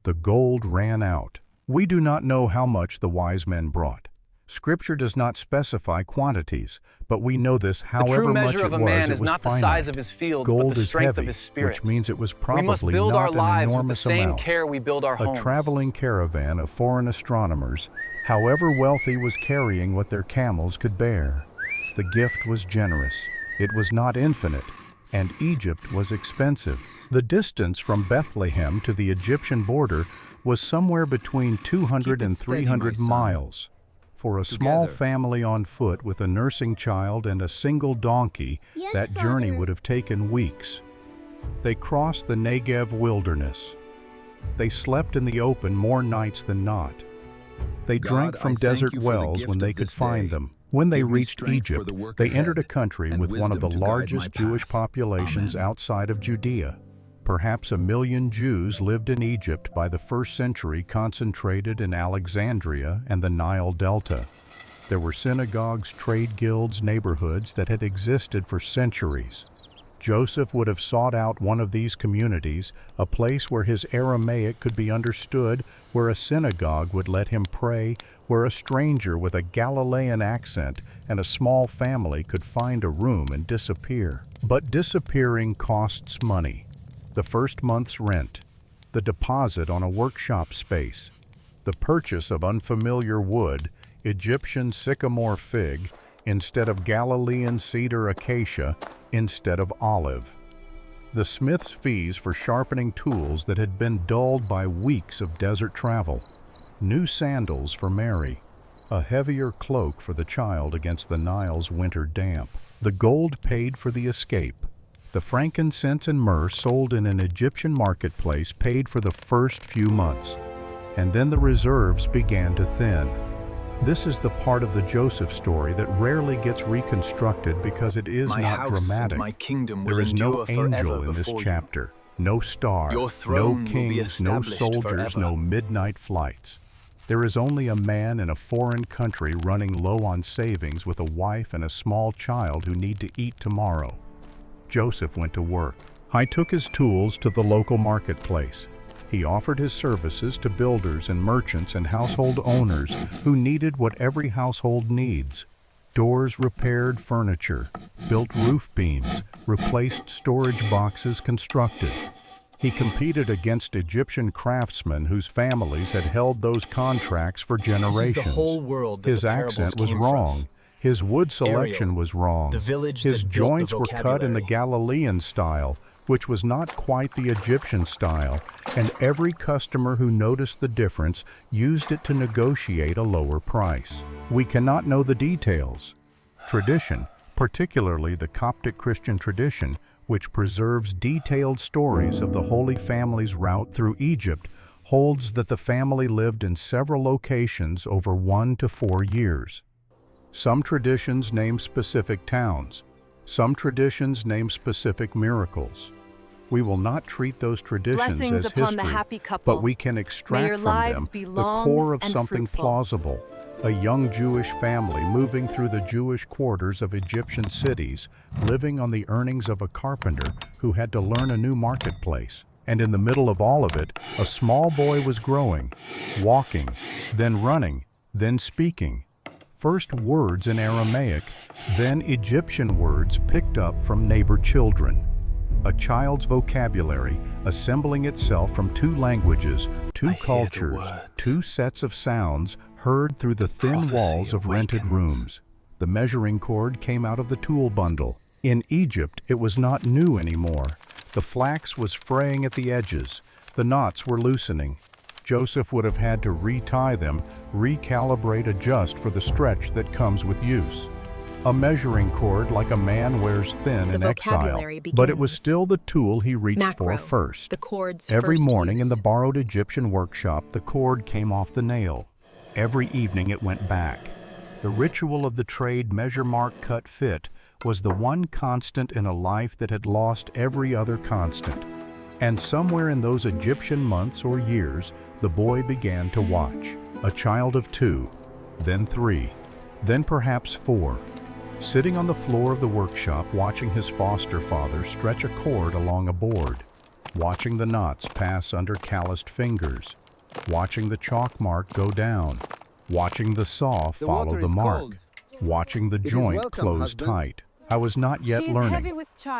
The gold ran out. We do not know how much the wise men brought. Scripture does not specify quantities, but we know this however much it was. The true measure of a man is not the size of his fields, but the strength of his spirit. Which means it was probably we must build our lives with the same amount. care we build our homes. A traveling caravan of foreign astronomers, however wealthy, was carrying what their camels could bear. The gift was generous. It was not infinite, and Egypt was expensive. The distance from Bethlehem to the Egyptian border was somewhere between 200 and 300 miles. For a small family on foot with a nursing child and a single donkey, that journey would have taken weeks. They crossed the Negev wilderness. They slept in the open more nights than not. They drank from desert wells when they could find them. When they reached Egypt, they entered a country with one of the largest Jewish populations outside of Judea. Perhaps 1 million Jews lived in Egypt by the 1st century, concentrated in Alexandria and the Nile Delta. There were synagogues, trade guilds, neighborhoods that had existed for centuries. Joseph would have sought out one of these communities, a place where his Aramaic could be understood, where a synagogue would let him pray, where a stranger with a Galilean accent and a small family could find a room and disappear. But disappearing costs money. The first month's rent, the deposit on a workshop space, the purchase of unfamiliar wood, Egyptian sycamore fig instead of Galilean cedar acacia instead of olive. The smith's fees for sharpening tools that had been dulled by weeks of desert travel. New sandals for Mary, a heavier cloak for the child against the Nile's winter damp. The gold paid for the escape. The frankincense and myrrh sold in an Egyptian marketplace paid for the first few months, and then the reserves began to thin. This is the part of the Joseph story that rarely gets reconstructed because it is not dramatic. There is no angel in this chapter, no star, no kings, no soldiers, no midnight flights. There is only a man in a foreign country running low on savings with a wife and a small child who need to eat tomorrow. Joseph went to work. He took his tools to the local marketplace. He offered his services to builders and merchants and household owners who needed what every household needs. Doors repaired furniture, built roof beams, replaced storage boxes constructed. He competed against Egyptian craftsmen whose families had held those contracts for generations. This is the whole world that his the parables accent was came wrong. from. His wood selection was wrong. The village His that built the joints were cut in the Galilean style, which was not quite the Egyptian style, and every customer who noticed the difference used it to negotiate a lower price. We cannot know the details. Tradition, particularly the Coptic Christian tradition, which preserves detailed stories of the Holy Family's route through Egypt, holds that the family lived in several locations over 1 to 4 years. Some traditions name specific towns. Some traditions name specific miracles. We will not treat those traditions Blessings as upon the history, happy couple. but we can May extract your from lives them be the long core of and something fruitful. plausible. A young Jewish family moving through the Jewish quarters of Egyptian cities, living on the earnings of a carpenter who had to learn a new marketplace. And in the middle of all of it, a small boy was growing, walking, then running, then speaking. First words in Aramaic, then Egyptian words picked up from neighbor children. A child's vocabulary assembling itself from 2 languages, 2 cultures, 2 sets of sounds heard through the thin walls of rented rooms. The measuring cord came out of the tool bundle. In Egypt, it was not new anymore. The flax was fraying at the edges. The knots were loosening. Joseph would have had to retie them, recalibrate, adjust for the stretch that comes with use. A measuring cord like a man wears thin in exile, but it was still the tool he reached for first. The cord's Every first morning in use. the borrowed Egyptian workshop, the cord came off the nail. Every evening it went back. The ritual of the trade measure mark cut fit was the one constant in a life that had lost every other constant. And somewhere in those Egyptian months or years, the boy began to watch. A child of 2, then 3, then perhaps 4. Sitting on the floor of the workshop watching his foster father stretch a cord along a board, watching the knots pass under calloused fingers, watching the chalk mark go down, watching the saw follow the mark, watching the joint close tight. I was not yet learning.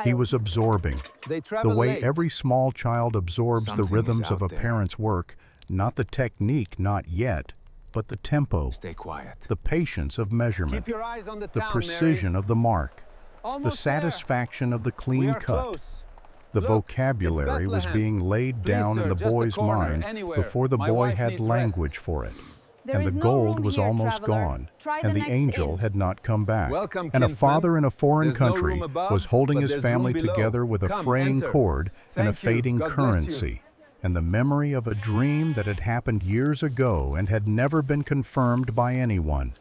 He was absorbing. The way every small child absorbs the rhythms of a parent's work, not the technique, not yet, but the tempo, Stay quiet. the patience of measurement, Keep your eyes on the the town, precision of the mark, the Almost satisfaction of the there. We clean are cut. close. The Look, vocabulary it's was Bethlehem. being laid Please, down sir, in the just a boy's corner, mind anywhere. before the My boy wife had needs language rest. for it. There And is the no gold room was here, almost traveler. gone, Try and the the next angel inn. had not come back. Welcome, And a kinsman. father in a foreign There's no country room above, was holding but his there's family room below. together with a Come, fraying enter. cord and a Thank you. fading God bless you. currency, and the memory of a dream that had happened years ago and had never been confirmed by anyone.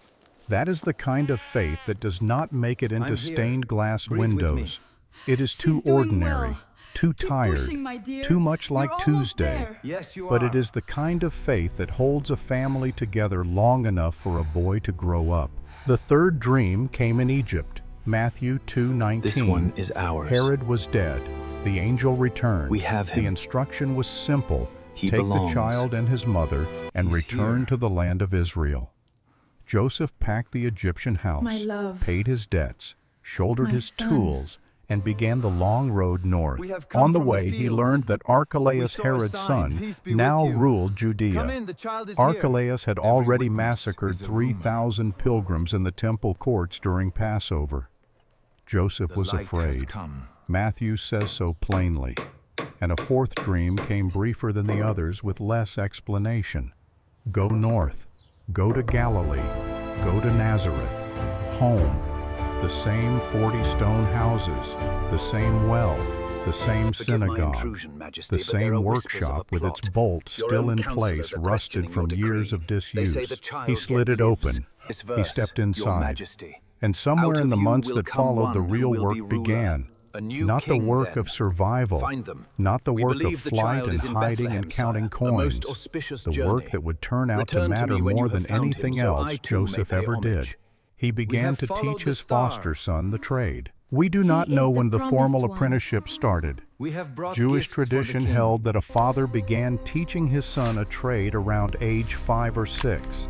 That is the kind of faith that does not make it into I'm here. stained glass Breathe with windows. It is too She's doing ordinary, well. too Keep tired, pushing, my dear. too much like You're almost Tuesday. there. Yes, you But are. it is the kind of faith that holds a family together long enough for a boy to grow up. The third dream came in Egypt, Matthew 2:19. This one is ours. Herod was dead. The angel returned. We have him. The instruction was simple. He Take belongs. the child and his mother and He's return here. to the land of Israel. Joseph packed the Egyptian house, My love. paid his debts, shouldered My his son. tools, and began the long road north. We have come On the from the way, he fields. learned that We Archelaus, saw a Herod's sign, son, "Peace be now with you." ruled Judea. Come in, the child is here. Archelaus had Every already witness massacred is a rumor. 3,000 pilgrims in the temple courts during Passover. Joseph The was light has afraid. come. Matthew says so plainly. And a fourth dream came briefer than the others with less explanation. Go north. Go to Galilee. Go to Nazareth. Home. The same 40 stone houses. The same well. the same Forgive my synagogue, intrusion, Majesty, the but there are same whispers of a workshop with its plot. bolts Your still own in councillors place, are rusted questioning from your years decree. of They say disuse. the child He slid yet it lives. open. This He verse, stepped Your inside. Majesty. And somewhere Out in the of you months will that come followed, the one who real will work be ruler. began. A new Not the king, work then. of survival, Find them. not the We work of believe the flight child and is in hiding Bethlehem, and counting sire, a most coins, auspicious the journey. work that would turn out to Return to matter me when more you have than found anything him, so else I too may Joseph pay ever did. homage. He began have to followed teach the his star. foster son the trade. We do He not is know the when the promised formal one. apprenticeship started. We have brought Jewish gifts for the tradition king. held that a father began teaching his son a trade around age 5 or 6.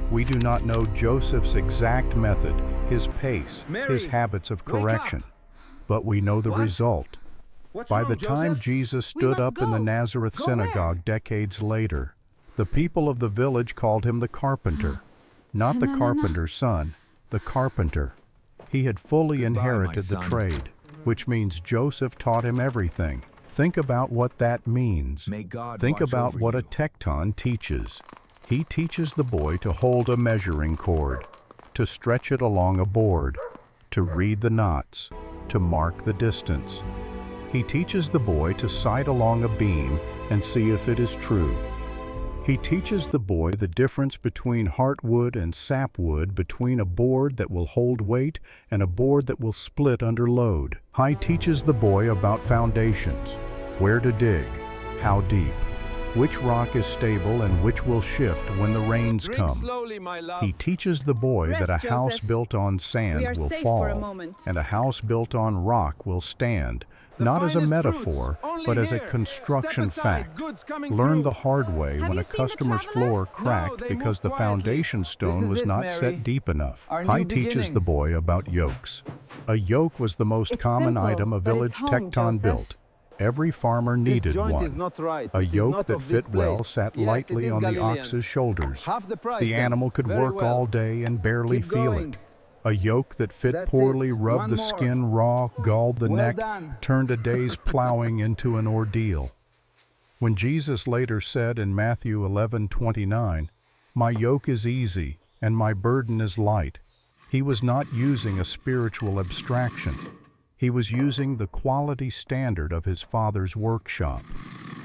We do not know Joseph's exact method, his pace, Mary, his habits of wake correction, up. but we know the What? result. What's By wrong, the time Joseph? Jesus We stood must up in the go. Nazareth Go synagogue where? decades later, the people of the village called him the carpenter. Not the No. carpenter's son, the carpenter. He had fully Goodbye, inherited the my son. trade, which means Joseph taught him everything. Think about what that means. May God Think watch about over what you. a tekton teaches. He teaches the boy to hold a measuring cord, to stretch it along a board, to read the knots, to mark the distance. He teaches the boy to sight along a beam and see if it is true. He teaches the boy the difference between heartwood and sapwood, between a board that will hold weight and a board that will split under load. He teaches the boy about foundations, where to dig, how deep, which rock is stable and which will shift when the rains Drink come. slowly, my love. He teaches the boy Rest, that a house Joseph. built on sand We are will safe for a fall, moment. and a house built on rock will stand, The not as a finest metaphor, fruits, only but as a here. construction Step aside, fact. goods coming Learn through. the hard way Have when you a seen the customer's traveler? floor No, cracked they because the moved quietly. foundation stone This is was it, not Mary. set deep enough. Our He new teaches beginning. the boy about yokes. A yoke was the most It's common simple, item a but it's village home, tekton Joseph. built. Every farmer This needed joint one. is not right. A It is yoke not that of this fit well place. sat Yes, lightly it is on the Galilean. ox's shoulders. Half the price, The then. animal could Very work well. all day and barely Keep feel going. it. A yoke that fit That's poorly, it. rubbed One the more. skin raw, galled the Well neck, done. turned a day's plowing into an ordeal. When Jesus later said in Matthew 11:29, "My yoke is easy and my burden is light," he was not using a spiritual abstraction. He was using the quality standard of his Father's workshop.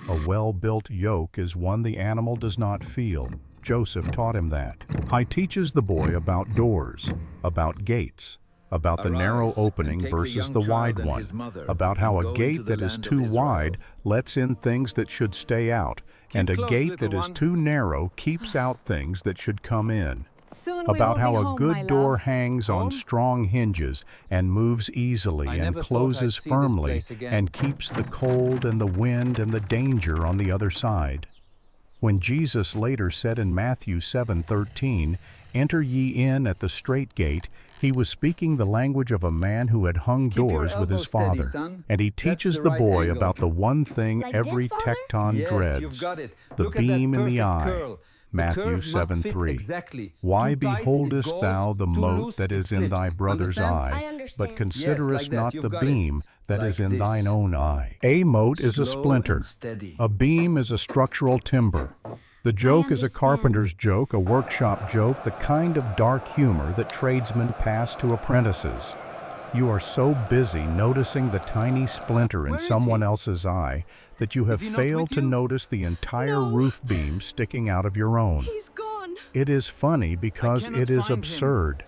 A well-built yoke is one the animal does not feel. Joseph taught him that. He teaches the boy about doors, about gates, about the Arise, narrow and opening take the versus young the child wide and one, his mother, about how and a go into gate the that is land of too Israel. wide lets in things that should stay out, and a close, gate little that is one. too narrow keeps out things that should come in. Soon we About will how be a home, good my door love. hangs on Home? strong hinges and moves easily I and never thought closes I'd see this firmly place again. and keeps the cold and the wind and the danger on the other side. When Jesus later said in Matthew 7:13, "Enter ye in at the strait gate," he was speaking the language of a man who had hung Keep your doors with his elbows steady, father. son. And he That's teaches the the right boy angle. about the one thing Like every this, Father? tekton Yes, dreads, you've got it. the Look at that beam in the perfect eye. curl. The Matthew curve must fit 7:3. exactly. Why Too tight, it beholdest goes. thou the Too mote loose, that it is in thy slips. brother's Understand? eye, I but understand. considerest Yes, like that. not You've the got it. beam that is Like in this. thine own eye? A mote is a Slow splinter. and steady. A beam is a structural timber. The joke is a understand. carpenter's joke, a workshop joke, the kind of dark humor that tradesmen pass to apprentices. You are so busy noticing the tiny splinter in Where is someone he? else's eye that you have he not failed with to you? notice the entire No. roof beam sticking out of your own. He's gone. It is funny because cannot it is find him. absurd.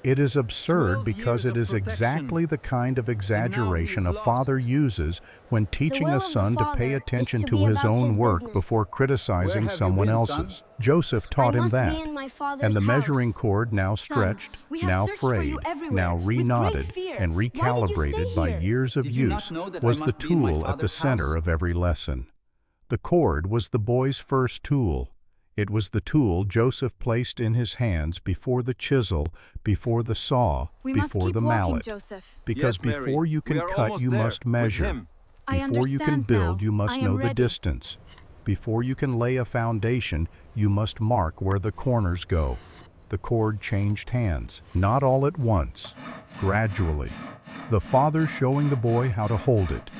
It is absurd 12 because years it of is protection. exactly the kind of exaggeration he's a father lost. uses when teaching will a of the son to Father pay is attention to to be his about own his work business. before criticizing Where have you someone been, else's. son? Joseph taught I him must that. be in my father's And the measuring house. cord, now Son, stretched, we have now searched for you frayed, everywhere, now with great reknotted, fear. and Why did you stay recalibrated by here? years of Did you not use, know that was I the must be in my tool at the father's center house? of every lesson. The cord was the boy's first tool. It was the tool Joseph placed in his hands before the chisel, before the saw, We must before keep the walking, mallet. Joseph. Because Yes, Mary. before you We can are cut, almost you there, must with measure. him. I Before you can understand build, now. you must I am know the ready. distance. Before you can lay a foundation, you must mark where the corners go. The cord changed hands, not all at once, gradually. The father showing the boy how to hold it.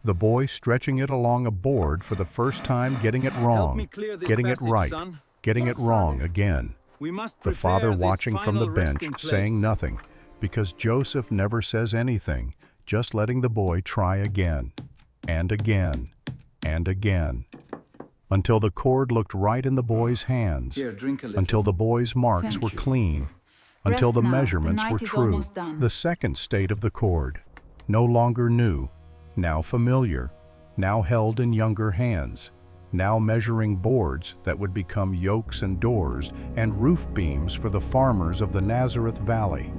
The boy stretching it along a board for the first time, getting it Help me wrong, clear this getting it passage, right, son. getting Yes, it wrong Father. again. We must The prepare father this watching from the final bench, resting place. saying nothing, because Joseph never says anything. just letting the boy try again, and again, and again, until the cord looked right in the boy's hands, Here, drink a little. until the boy's marks Thank were you. clean, until Rest the now. The measurements night were is true. almost done. The second state of the cord, no longer new, now familiar, now held in younger hands, now measuring boards that would become yokes and doors and roof beams for the farmers of the Nazareth Valley.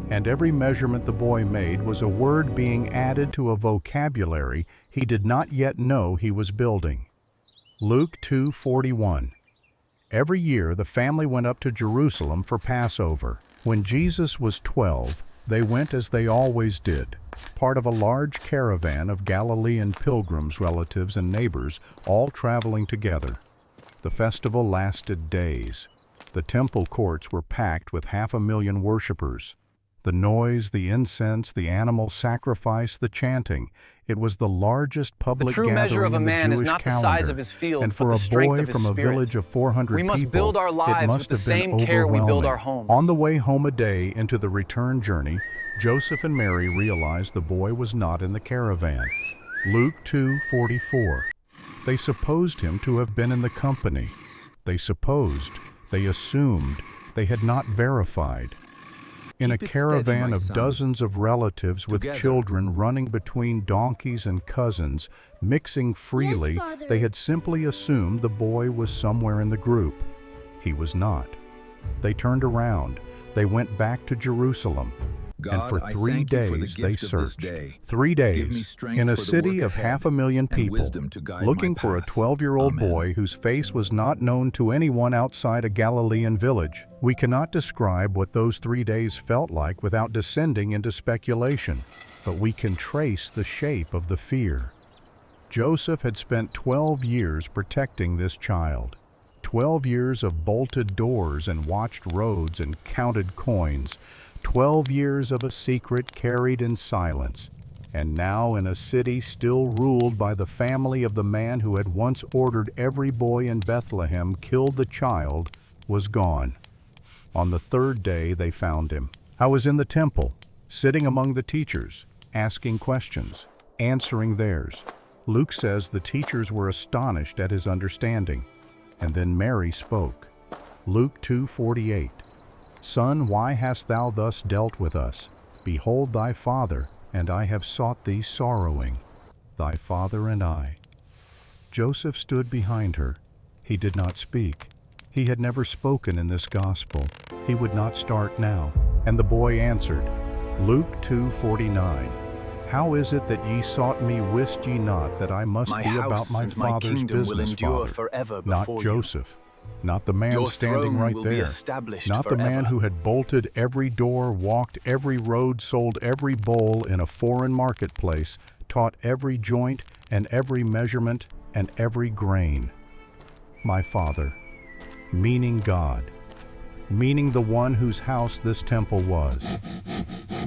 And every measurement the boy made was a word being added to a vocabulary he did not yet know he was building. Luke 2:41. Every year the family went up to Jerusalem for Passover. When Jesus was 12, they went as they always did, part of a large caravan of Galilean pilgrims, relatives, and neighbors, all traveling together. The festival lasted days. The temple courts were packed with 500,000 worshippers. The noise, the incense, the animal sacrifice, the chanting. It was the largest public The true measure gathering of a in the man Jewish is not the calendar. size of his fields, And for but the a strength boy of his from a spirit. village of 400 We must people, build our it lives must with the have been same care we build our overwhelming. homes. On the way home a day into the return journey, Joseph and Mary realized the boy was not in the caravan. Luke 2:44. They supposed him to have been in the company. They supposed, they assumed, they had not verified. In a Keep it caravan steady, my of son. dozens of relatives with Together. children running between donkeys and cousins, mixing freely, Father. they had simply assumed the boy was somewhere in the group. He was not. They turned around. They went back to Jerusalem. God, And for I 3 thank you for the days they gift of this searched. day. 3 Give me days strength in a for the city work of ahead 500,000 and people, wisdom to guide looking my for a path. 12-year-old Amen. boy whose face was not known to anyone outside a Galilean village. We cannot describe what those 3 days felt like without descending into speculation, but we can trace the shape of the fear. Joseph had spent 12 years protecting this child. 12 years of bolted doors and watched roads and counted coins. 12 years of a secret carried in silence. And now in a city still ruled by the family of the man who had once ordered every boy in Bethlehem killed the child, was gone. On the 3rd day they found him. I was in the temple, sitting among the teachers, asking questions, answering theirs. Luke says the teachers were astonished at his understanding. And then Mary spoke. Luke 2:48. Son, why hast thou thus dealt with us? Behold thy father, and I have sought thee sorrowing, thy father and I. Joseph stood behind her. He did not speak. He had never spoken in this gospel. He would not start now. And the boy answered. Luke 2:49. How is it that ye sought me, wist ye not that I must My be about house my and my father's kingdom will business, endure Father? forever Not before you. Joseph, not the man Your standing throne right will be there, established not the man forever. who had bolted every door, walked every road, sold every bowl in a foreign marketplace, taught every joint and every measurement and every grain. My Father, meaning God, meaning the one whose house this temple was,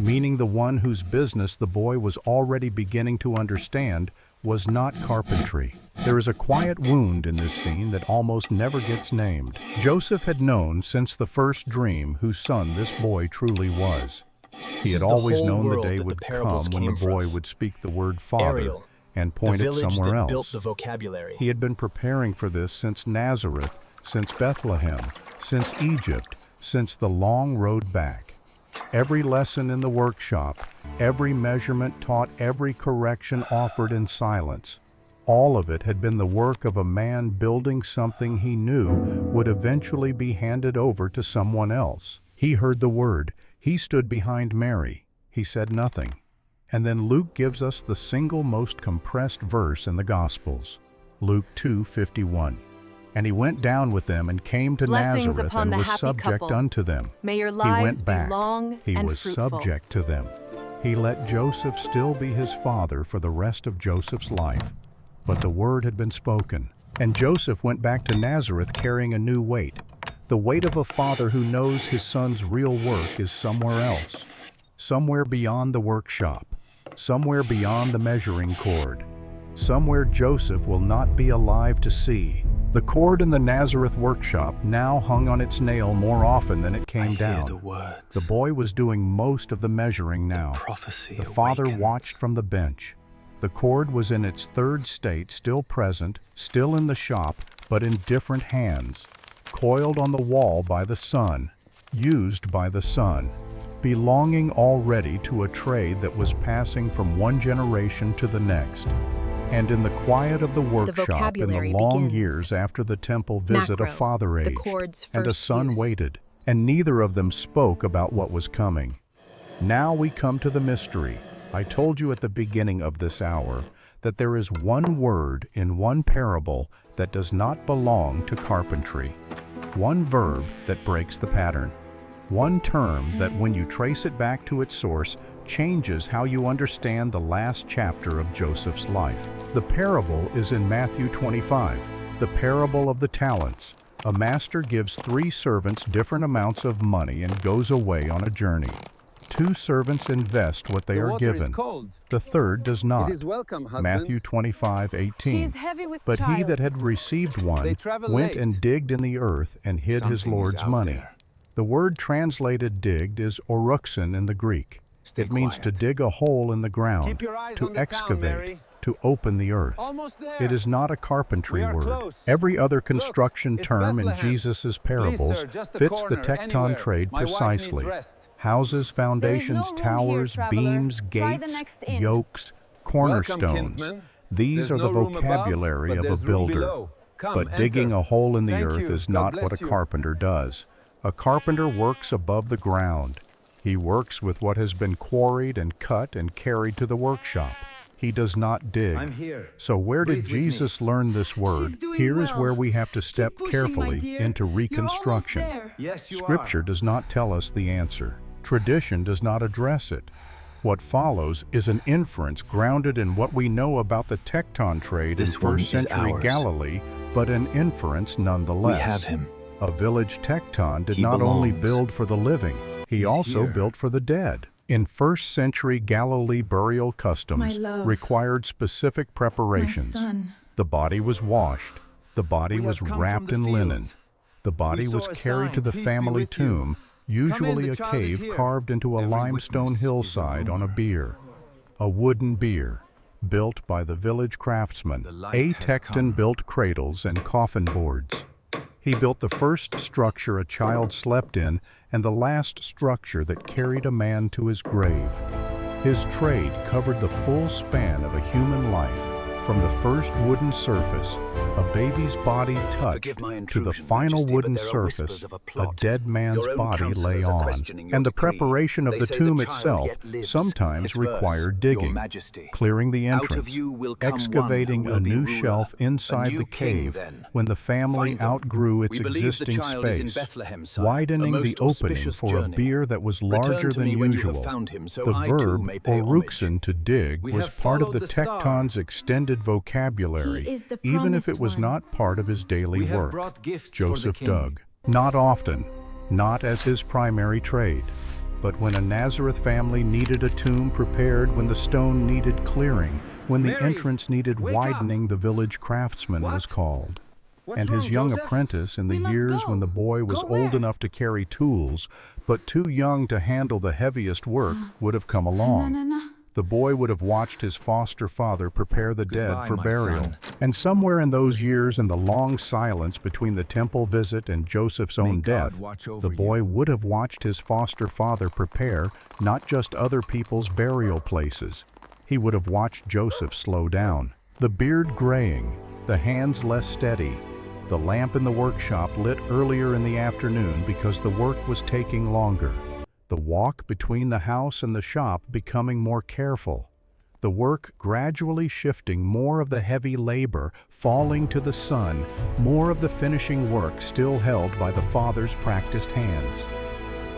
meaning the one whose business the boy was already beginning to understand was not carpentry. There is a quiet wound in this scene that almost never gets named. Joseph had known since the first dream whose son this boy truly was. He This had is the always whole known the world day that would the parables come when the came boy from. would speak the word Father Ariel, and the point it village somewhere that else. built the vocabulary. He had been preparing for this since Nazareth, since Bethlehem, since Egypt, since the long road back. Every lesson in the workshop, every measurement taught, every correction offered in silence. All of it had been the work of a man building something he knew would eventually be handed over to someone else. He heard the word. He stood behind Mary. He said nothing. And then Luke gives us the single most compressed verse in the Gospels. Luke 2:51. And he went down with them and came to Blessings Nazareth upon and the was happy subject couple. unto them. May your He lives went back. be long He and was fruitful. subject to them. He let Joseph still be his father for the rest of Joseph's life. But the word had been spoken. And Joseph went back to Nazareth carrying a new weight. The weight of a father who knows his son's real work is somewhere else. Somewhere beyond the workshop. Somewhere beyond the measuring cord. somewhere Joseph will not be alive to see. The cord in the Nazareth workshop now hung on its nail more often than it came down. The boy was doing most of the measuring now. The father watched from the bench. The cord was in its third state, still present, still in the shop, but in different hands, coiled on the wall by the sun, used by the son, belonging already to a trade that was passing from one generation to the next. And in the quiet of the workshop, in the long years after the temple visit, a father aged, and a son waited, and neither of them spoke about what was coming. Now we come to the mystery. I told you at the beginning of this hour that there is one word in one parable that does not belong to carpentry, one verb that breaks the pattern, one term that, when you trace it back to its source, changes how you understand the last chapter of Joseph's life. The parable is in Matthew 25, the parable of the talents. A master gives 3 servants different amounts of money and goes away on a journey. 2 servants invest what they are given. The third does not. Matthew 25:18. But he that had received one went and digged in the earth and hid his Lord's money. The word translated digged is oruxin in the Greek. It means to dig a hole in the ground, to excavate, to open the earth. It is not a carpentry word. Every other construction term in Jesus' parables fits the tecton trade precisely. Houses, foundations, towers, beams, gates, yokes, cornerstones. These are the vocabulary of a builder. But digging a hole in the earth is not what a carpenter does. A carpenter works above the ground. He works with what has been quarried and cut and carried to the workshop. He does not dig. So where did Jesus learn this word? Here is where we have to step carefully into reconstruction. Scripture does not tell us the answer. Tradition does not address it. What follows is an inference grounded in what we know about the tecton trade in first century Galilee, but an inference nonetheless. We have him. A village tecton did not only build for the living, he also built for the dead. In first century Galilee, burial customs required specific preparations. The body was washed. The body was wrapped in linen. The body was carried to the family tomb, usually a cave carved into a limestone hillside on a bier. A wooden bier, built by the village craftsman. A tecton built cradles and coffin boards. He built the first structure a child slept in and the last structure that carried a man to his grave. His trade covered the full span of a human life, from the first wooden surface, a baby's body touched, to the final wooden surface, a dead man's body lay on. And the preparation of the tomb itself sometimes required digging, clearing the entrance, excavating a new shelf inside the cave when the family outgrew its existing space, widening the opening for a bier that was larger than usual. The verb, oruxin, to dig, was part of the tecton's extended vocabulary, even if it was not part of his daily work. Joseph dug. Not often, not as his primary trade, but when a Nazareth family needed a tomb prepared, when the stone needed clearing, when the entrance needed widening, the village craftsman was called. And his young apprentice, in the years when the boy was old enough to carry tools, but too young to handle the heaviest work, would have come along. The boy would have watched his foster father prepare the dead for burial. And somewhere in those years, in the long silence between the temple visit and Joseph's own death, the boy would have watched his foster father prepare not just other people's burial places. He would have watched Joseph slow down, the beard graying, the hands less steady, the lamp in the workshop lit earlier in the afternoon because the work was taking longer. The walk between the house and the shop becoming more careful, the work gradually shifting, more of the heavy labor falling to the son, more of the finishing work still held by the father's practiced hands.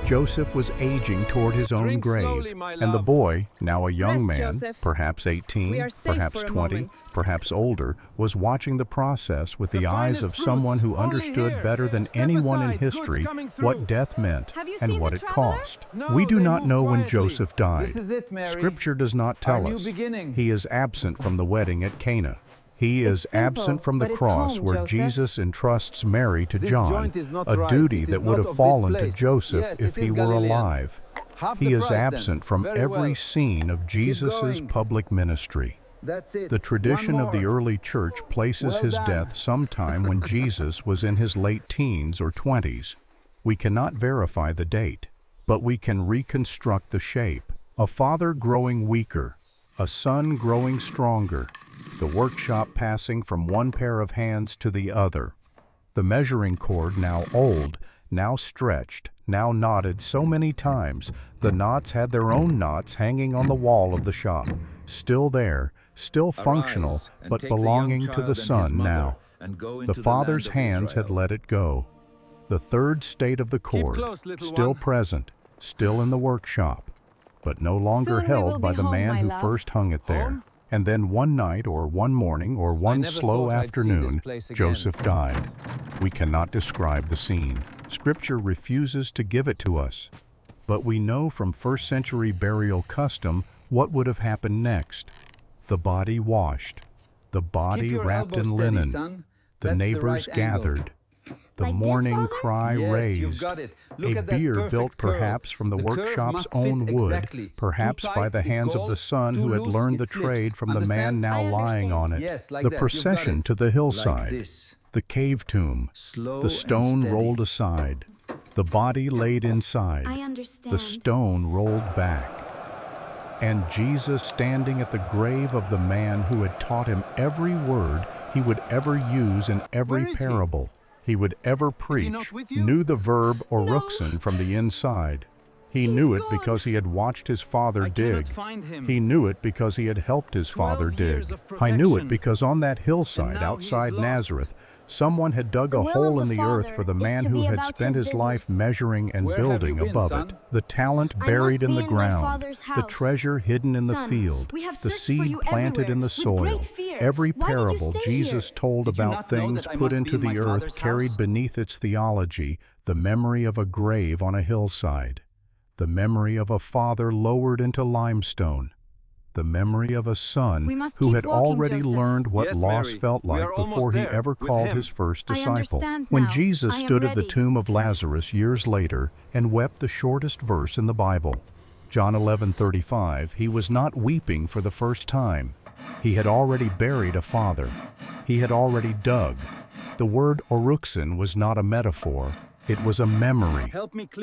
Joseph was aging toward his own grave, and the boy, now a young man, perhaps 18, perhaps 20, perhaps older, was watching the process with the eyes of someone who understood better than anyone in history what death meant and what it cost. We do not know when Joseph died. Scripture does not tell us. He is absent from the wedding at Cana. He is absent from the cross where Jesus entrusts Mary to John, a duty that would have fallen to Joseph if he were alive. He is absent from every scene of Jesus' public ministry. The tradition of the early church places his death sometime when Jesus was in his late teens or 20s. We cannot verify the date, but we can reconstruct the shape. A father growing weaker, a son growing stronger, the workshop passing from one pair of hands to the other. The measuring cord now old, now stretched, now knotted so many times, the knots had their own knots hanging on the wall of the shop, still there, still functional, but belonging to the son now. The father's hands had let it go. The third state of the cord, still present, still in the workshop, but no longer held by the man who first hung it there. And then one night or one morning or one slow afternoon, Joseph died. We cannot describe the scene. Scripture refuses to give it to us. But we know from first-century burial custom what would have happened next. The body washed, the body wrapped in linen, the neighbors gathered, the mourning cry raised, a bier built perhaps from the workshop's own wood, perhaps by the hands of the son who had learned the trade from the man now lying on it, the procession to the hillside, the cave tomb, the stone rolled aside, the body laid inside, the stone rolled back, and Jesus standing at the grave of the man who had taught him every word he would ever use in every parable he would ever preach, knew the verb oruxin from the inside. He knew it because he had watched his father dig. He knew it because he had helped his father dig. I knew it because on that hillside outside Nazareth, someone had dug a hole in the earth for the man who had spent his life measuring and building above it. The talent buried in the ground, the treasure hidden in the field, the seed planted in the soil. Every parable Jesus told about things put into the earth carried beneath its theology the memory of a grave on a hillside, the memory of a father lowered into limestone, the memory of a son who had already learned what loss felt like before he ever called his first disciple. When Jesus stood at the tomb of Lazarus years later and wept the shortest verse in the Bible, John 11:35, he was not weeping for the first time. He had already buried a father. He had already dug. The word oruxin was not a metaphor. It was a memory.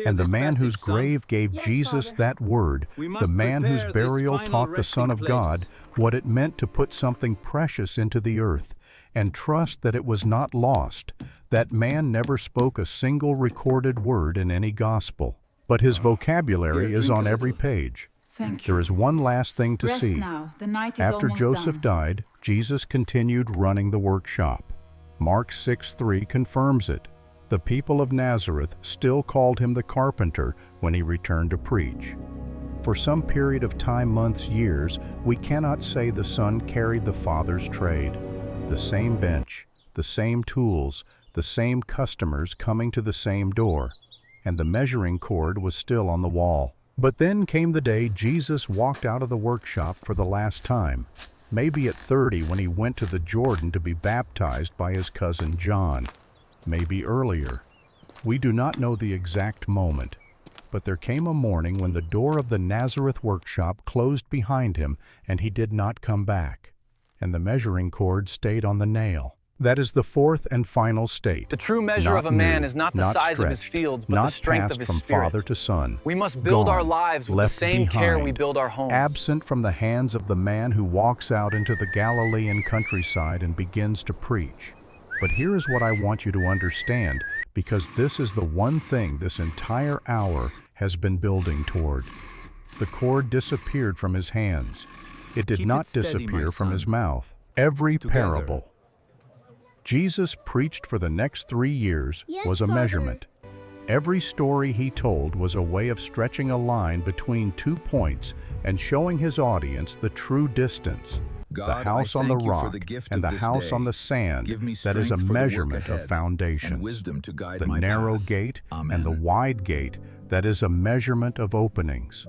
And the man whose grave gave Jesus that word, the man whose burial taught the Son of God what it meant to put something precious into the earth and trust that it was not lost, that man never spoke a single recorded word in any gospel. But his vocabulary is on every page. There is one last thing to see. After Joseph died, Jesus continued running the workshop. Mark 6:3 confirms it. The people of Nazareth still called him the carpenter when he returned to preach. For some period of time, months, years, we cannot say the son carried the father's trade. The same bench, the same tools, the same customers coming to the same door, and the measuring cord was still on the wall. But then came the day Jesus walked out of the workshop for the last time, maybe at 30 when he went to the Jordan to be baptized by his cousin John. Maybe earlier. We do not know the exact moment, but there came a morning when the door of the Nazareth workshop closed behind him and he did not come back, and the measuring cord stayed on the nail. That is the fourth and final state. The true measure of a man is not the size of his fields, but the strength of his spirit. Not passed from father to son. We must build our lives with the same care we build our homes. Absent from the hands of the man who walks out into the Galilean countryside and begins to preach. But here is what I want you to understand, because this is the one thing this entire hour has been building toward. The cord disappeared from his hands. It did not disappear from his mouth. Every parable Jesus preached for the next 3 years was a measurement. Every story he told was a way of stretching a line between 2 points and showing his audience the true distance. God, the house on the rock and the house on the sand, that is a measurement of foundations. Wisdom to guide the my narrow path. gate Amen. and the wide gate, that is a measurement of openings.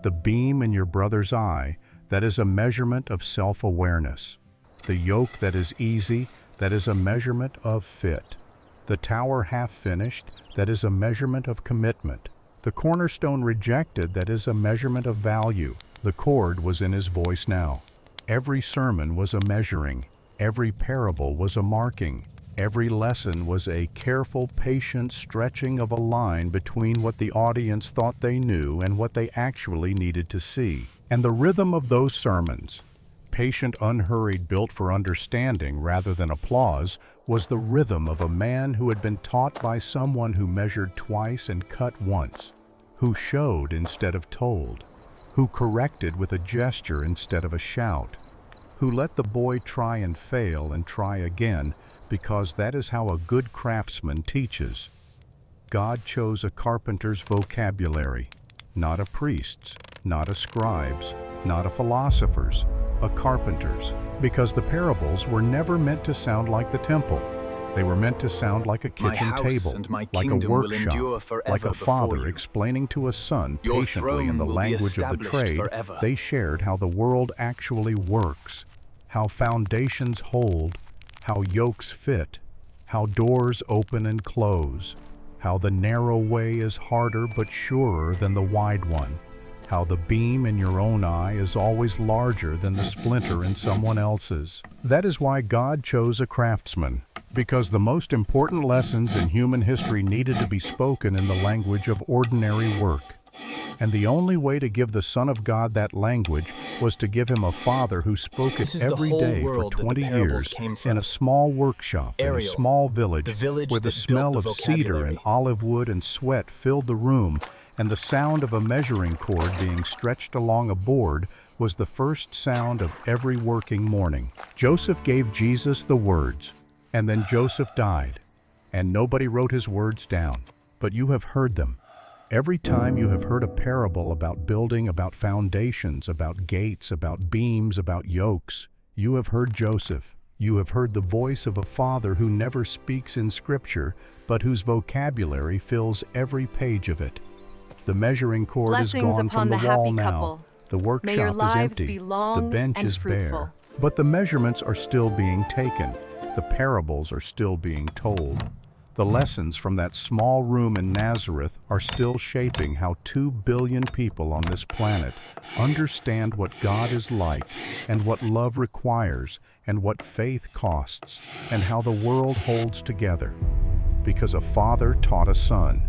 The beam in your brother's eye, that is a measurement of self-awareness. The yoke that is easy, that is a measurement of fit. The tower half finished, that is a measurement of commitment. The cornerstone rejected, that is a measurement of value. The chord was in his voice now. Every sermon was a measuring. Every parable was a marking. Every lesson was a careful, patient stretching of a line between what the audience thought they knew and what they actually needed to see. And the rhythm of those sermons, patient, unhurried, built for understanding rather than applause, was the rhythm of a man who had been taught by someone who measured twice and cut once, who showed instead of told, who corrected with a gesture instead of a shout, who let the boy try and fail and try again, because that is how a good craftsman teaches. God chose a carpenter's vocabulary, not a priest's, not a scribe's, not a philosopher's, a carpenter's, because the parables were never meant to sound like the temple. They were meant to sound like a kitchen table, like a workshop, like a father explaining to a son patiently in the language of the trade. They shared how the world actually works, how foundations hold, how yokes fit, how doors open and close, how the narrow way is harder but surer than the wide one, how the beam in your own eye is always larger than the splinter in someone else's. That is why God chose a craftsman, because the most important lessons in human history needed to be spoken in the language of ordinary work. And the only way to give the Son of God that language was to give him a father who spoke it every day for 20 years in a small workshop in a small village where the smell of cedar and olive wood and sweat filled the room, and the sound of a measuring cord being stretched along a board was the first sound of every working morning. Joseph gave Jesus the words, and then Joseph died, and nobody wrote his words down, but you have heard them. Every time you have heard a parable about building, about foundations, about gates, about beams, about yokes, you have heard Joseph. You have heard the voice of a father who never speaks in Scripture, but whose vocabulary fills every page of it. The measuring cord is gone from the wall now. The workshop is empty. The bench is bare. But the measurements are still being taken. The parables are still being told. The lessons from that small room in Nazareth are still shaping how 2 billion people on this planet understand what God is like and what love requires and what faith costs and how the world holds together. Because a father taught a son,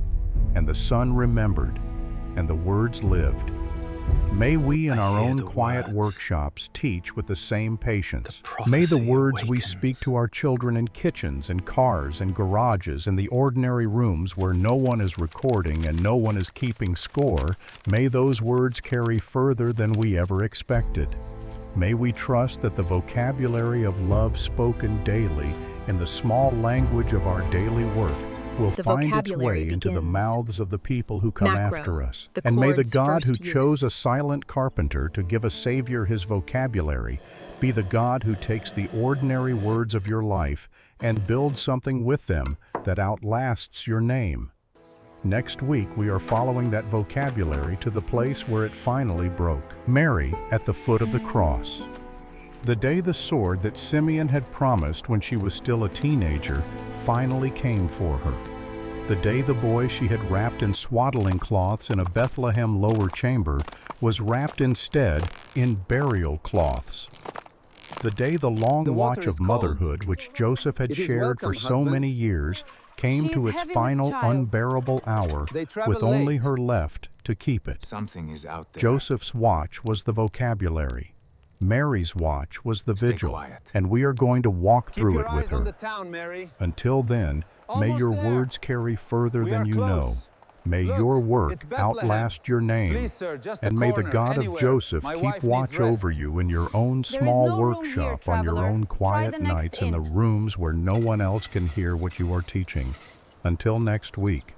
and the son remembered, and the words lived. May we in our own quiet workshops teach with the same patience. May the words we speak to our children in kitchens and cars and garages and the ordinary rooms where no one is recording and no one is keeping score, may those words carry further than we ever expected. May we trust that the vocabulary of love spoken daily in the small language of our daily work will find its way into the mouths of the people who come after us. And may the God who chose a silent carpenter to give a Savior his vocabulary be the God who takes the ordinary words of your life and builds something with them that outlasts your name. Next week we are following that vocabulary to the place where it finally broke. Mary at the foot of the cross. The day the sword that Simeon had promised when she was still a teenager finally came for her. The day the boy she had wrapped in swaddling cloths in a Bethlehem lower chamber was wrapped instead in burial cloths. The day the long watch of motherhood which Joseph had shared for so many years came to its final unbearable hour with only her left to keep it. Something is out there. Joseph's watch was the vocabulary. Mary's watch was the vigil, and we are going to walk through it with her. Until then, may your words carry further than you know. May your work outlast your name, and may the God of Joseph keep watch over you in your own small workshop on your own quiet nights in the rooms where no one else can hear what you are teaching. Until next week.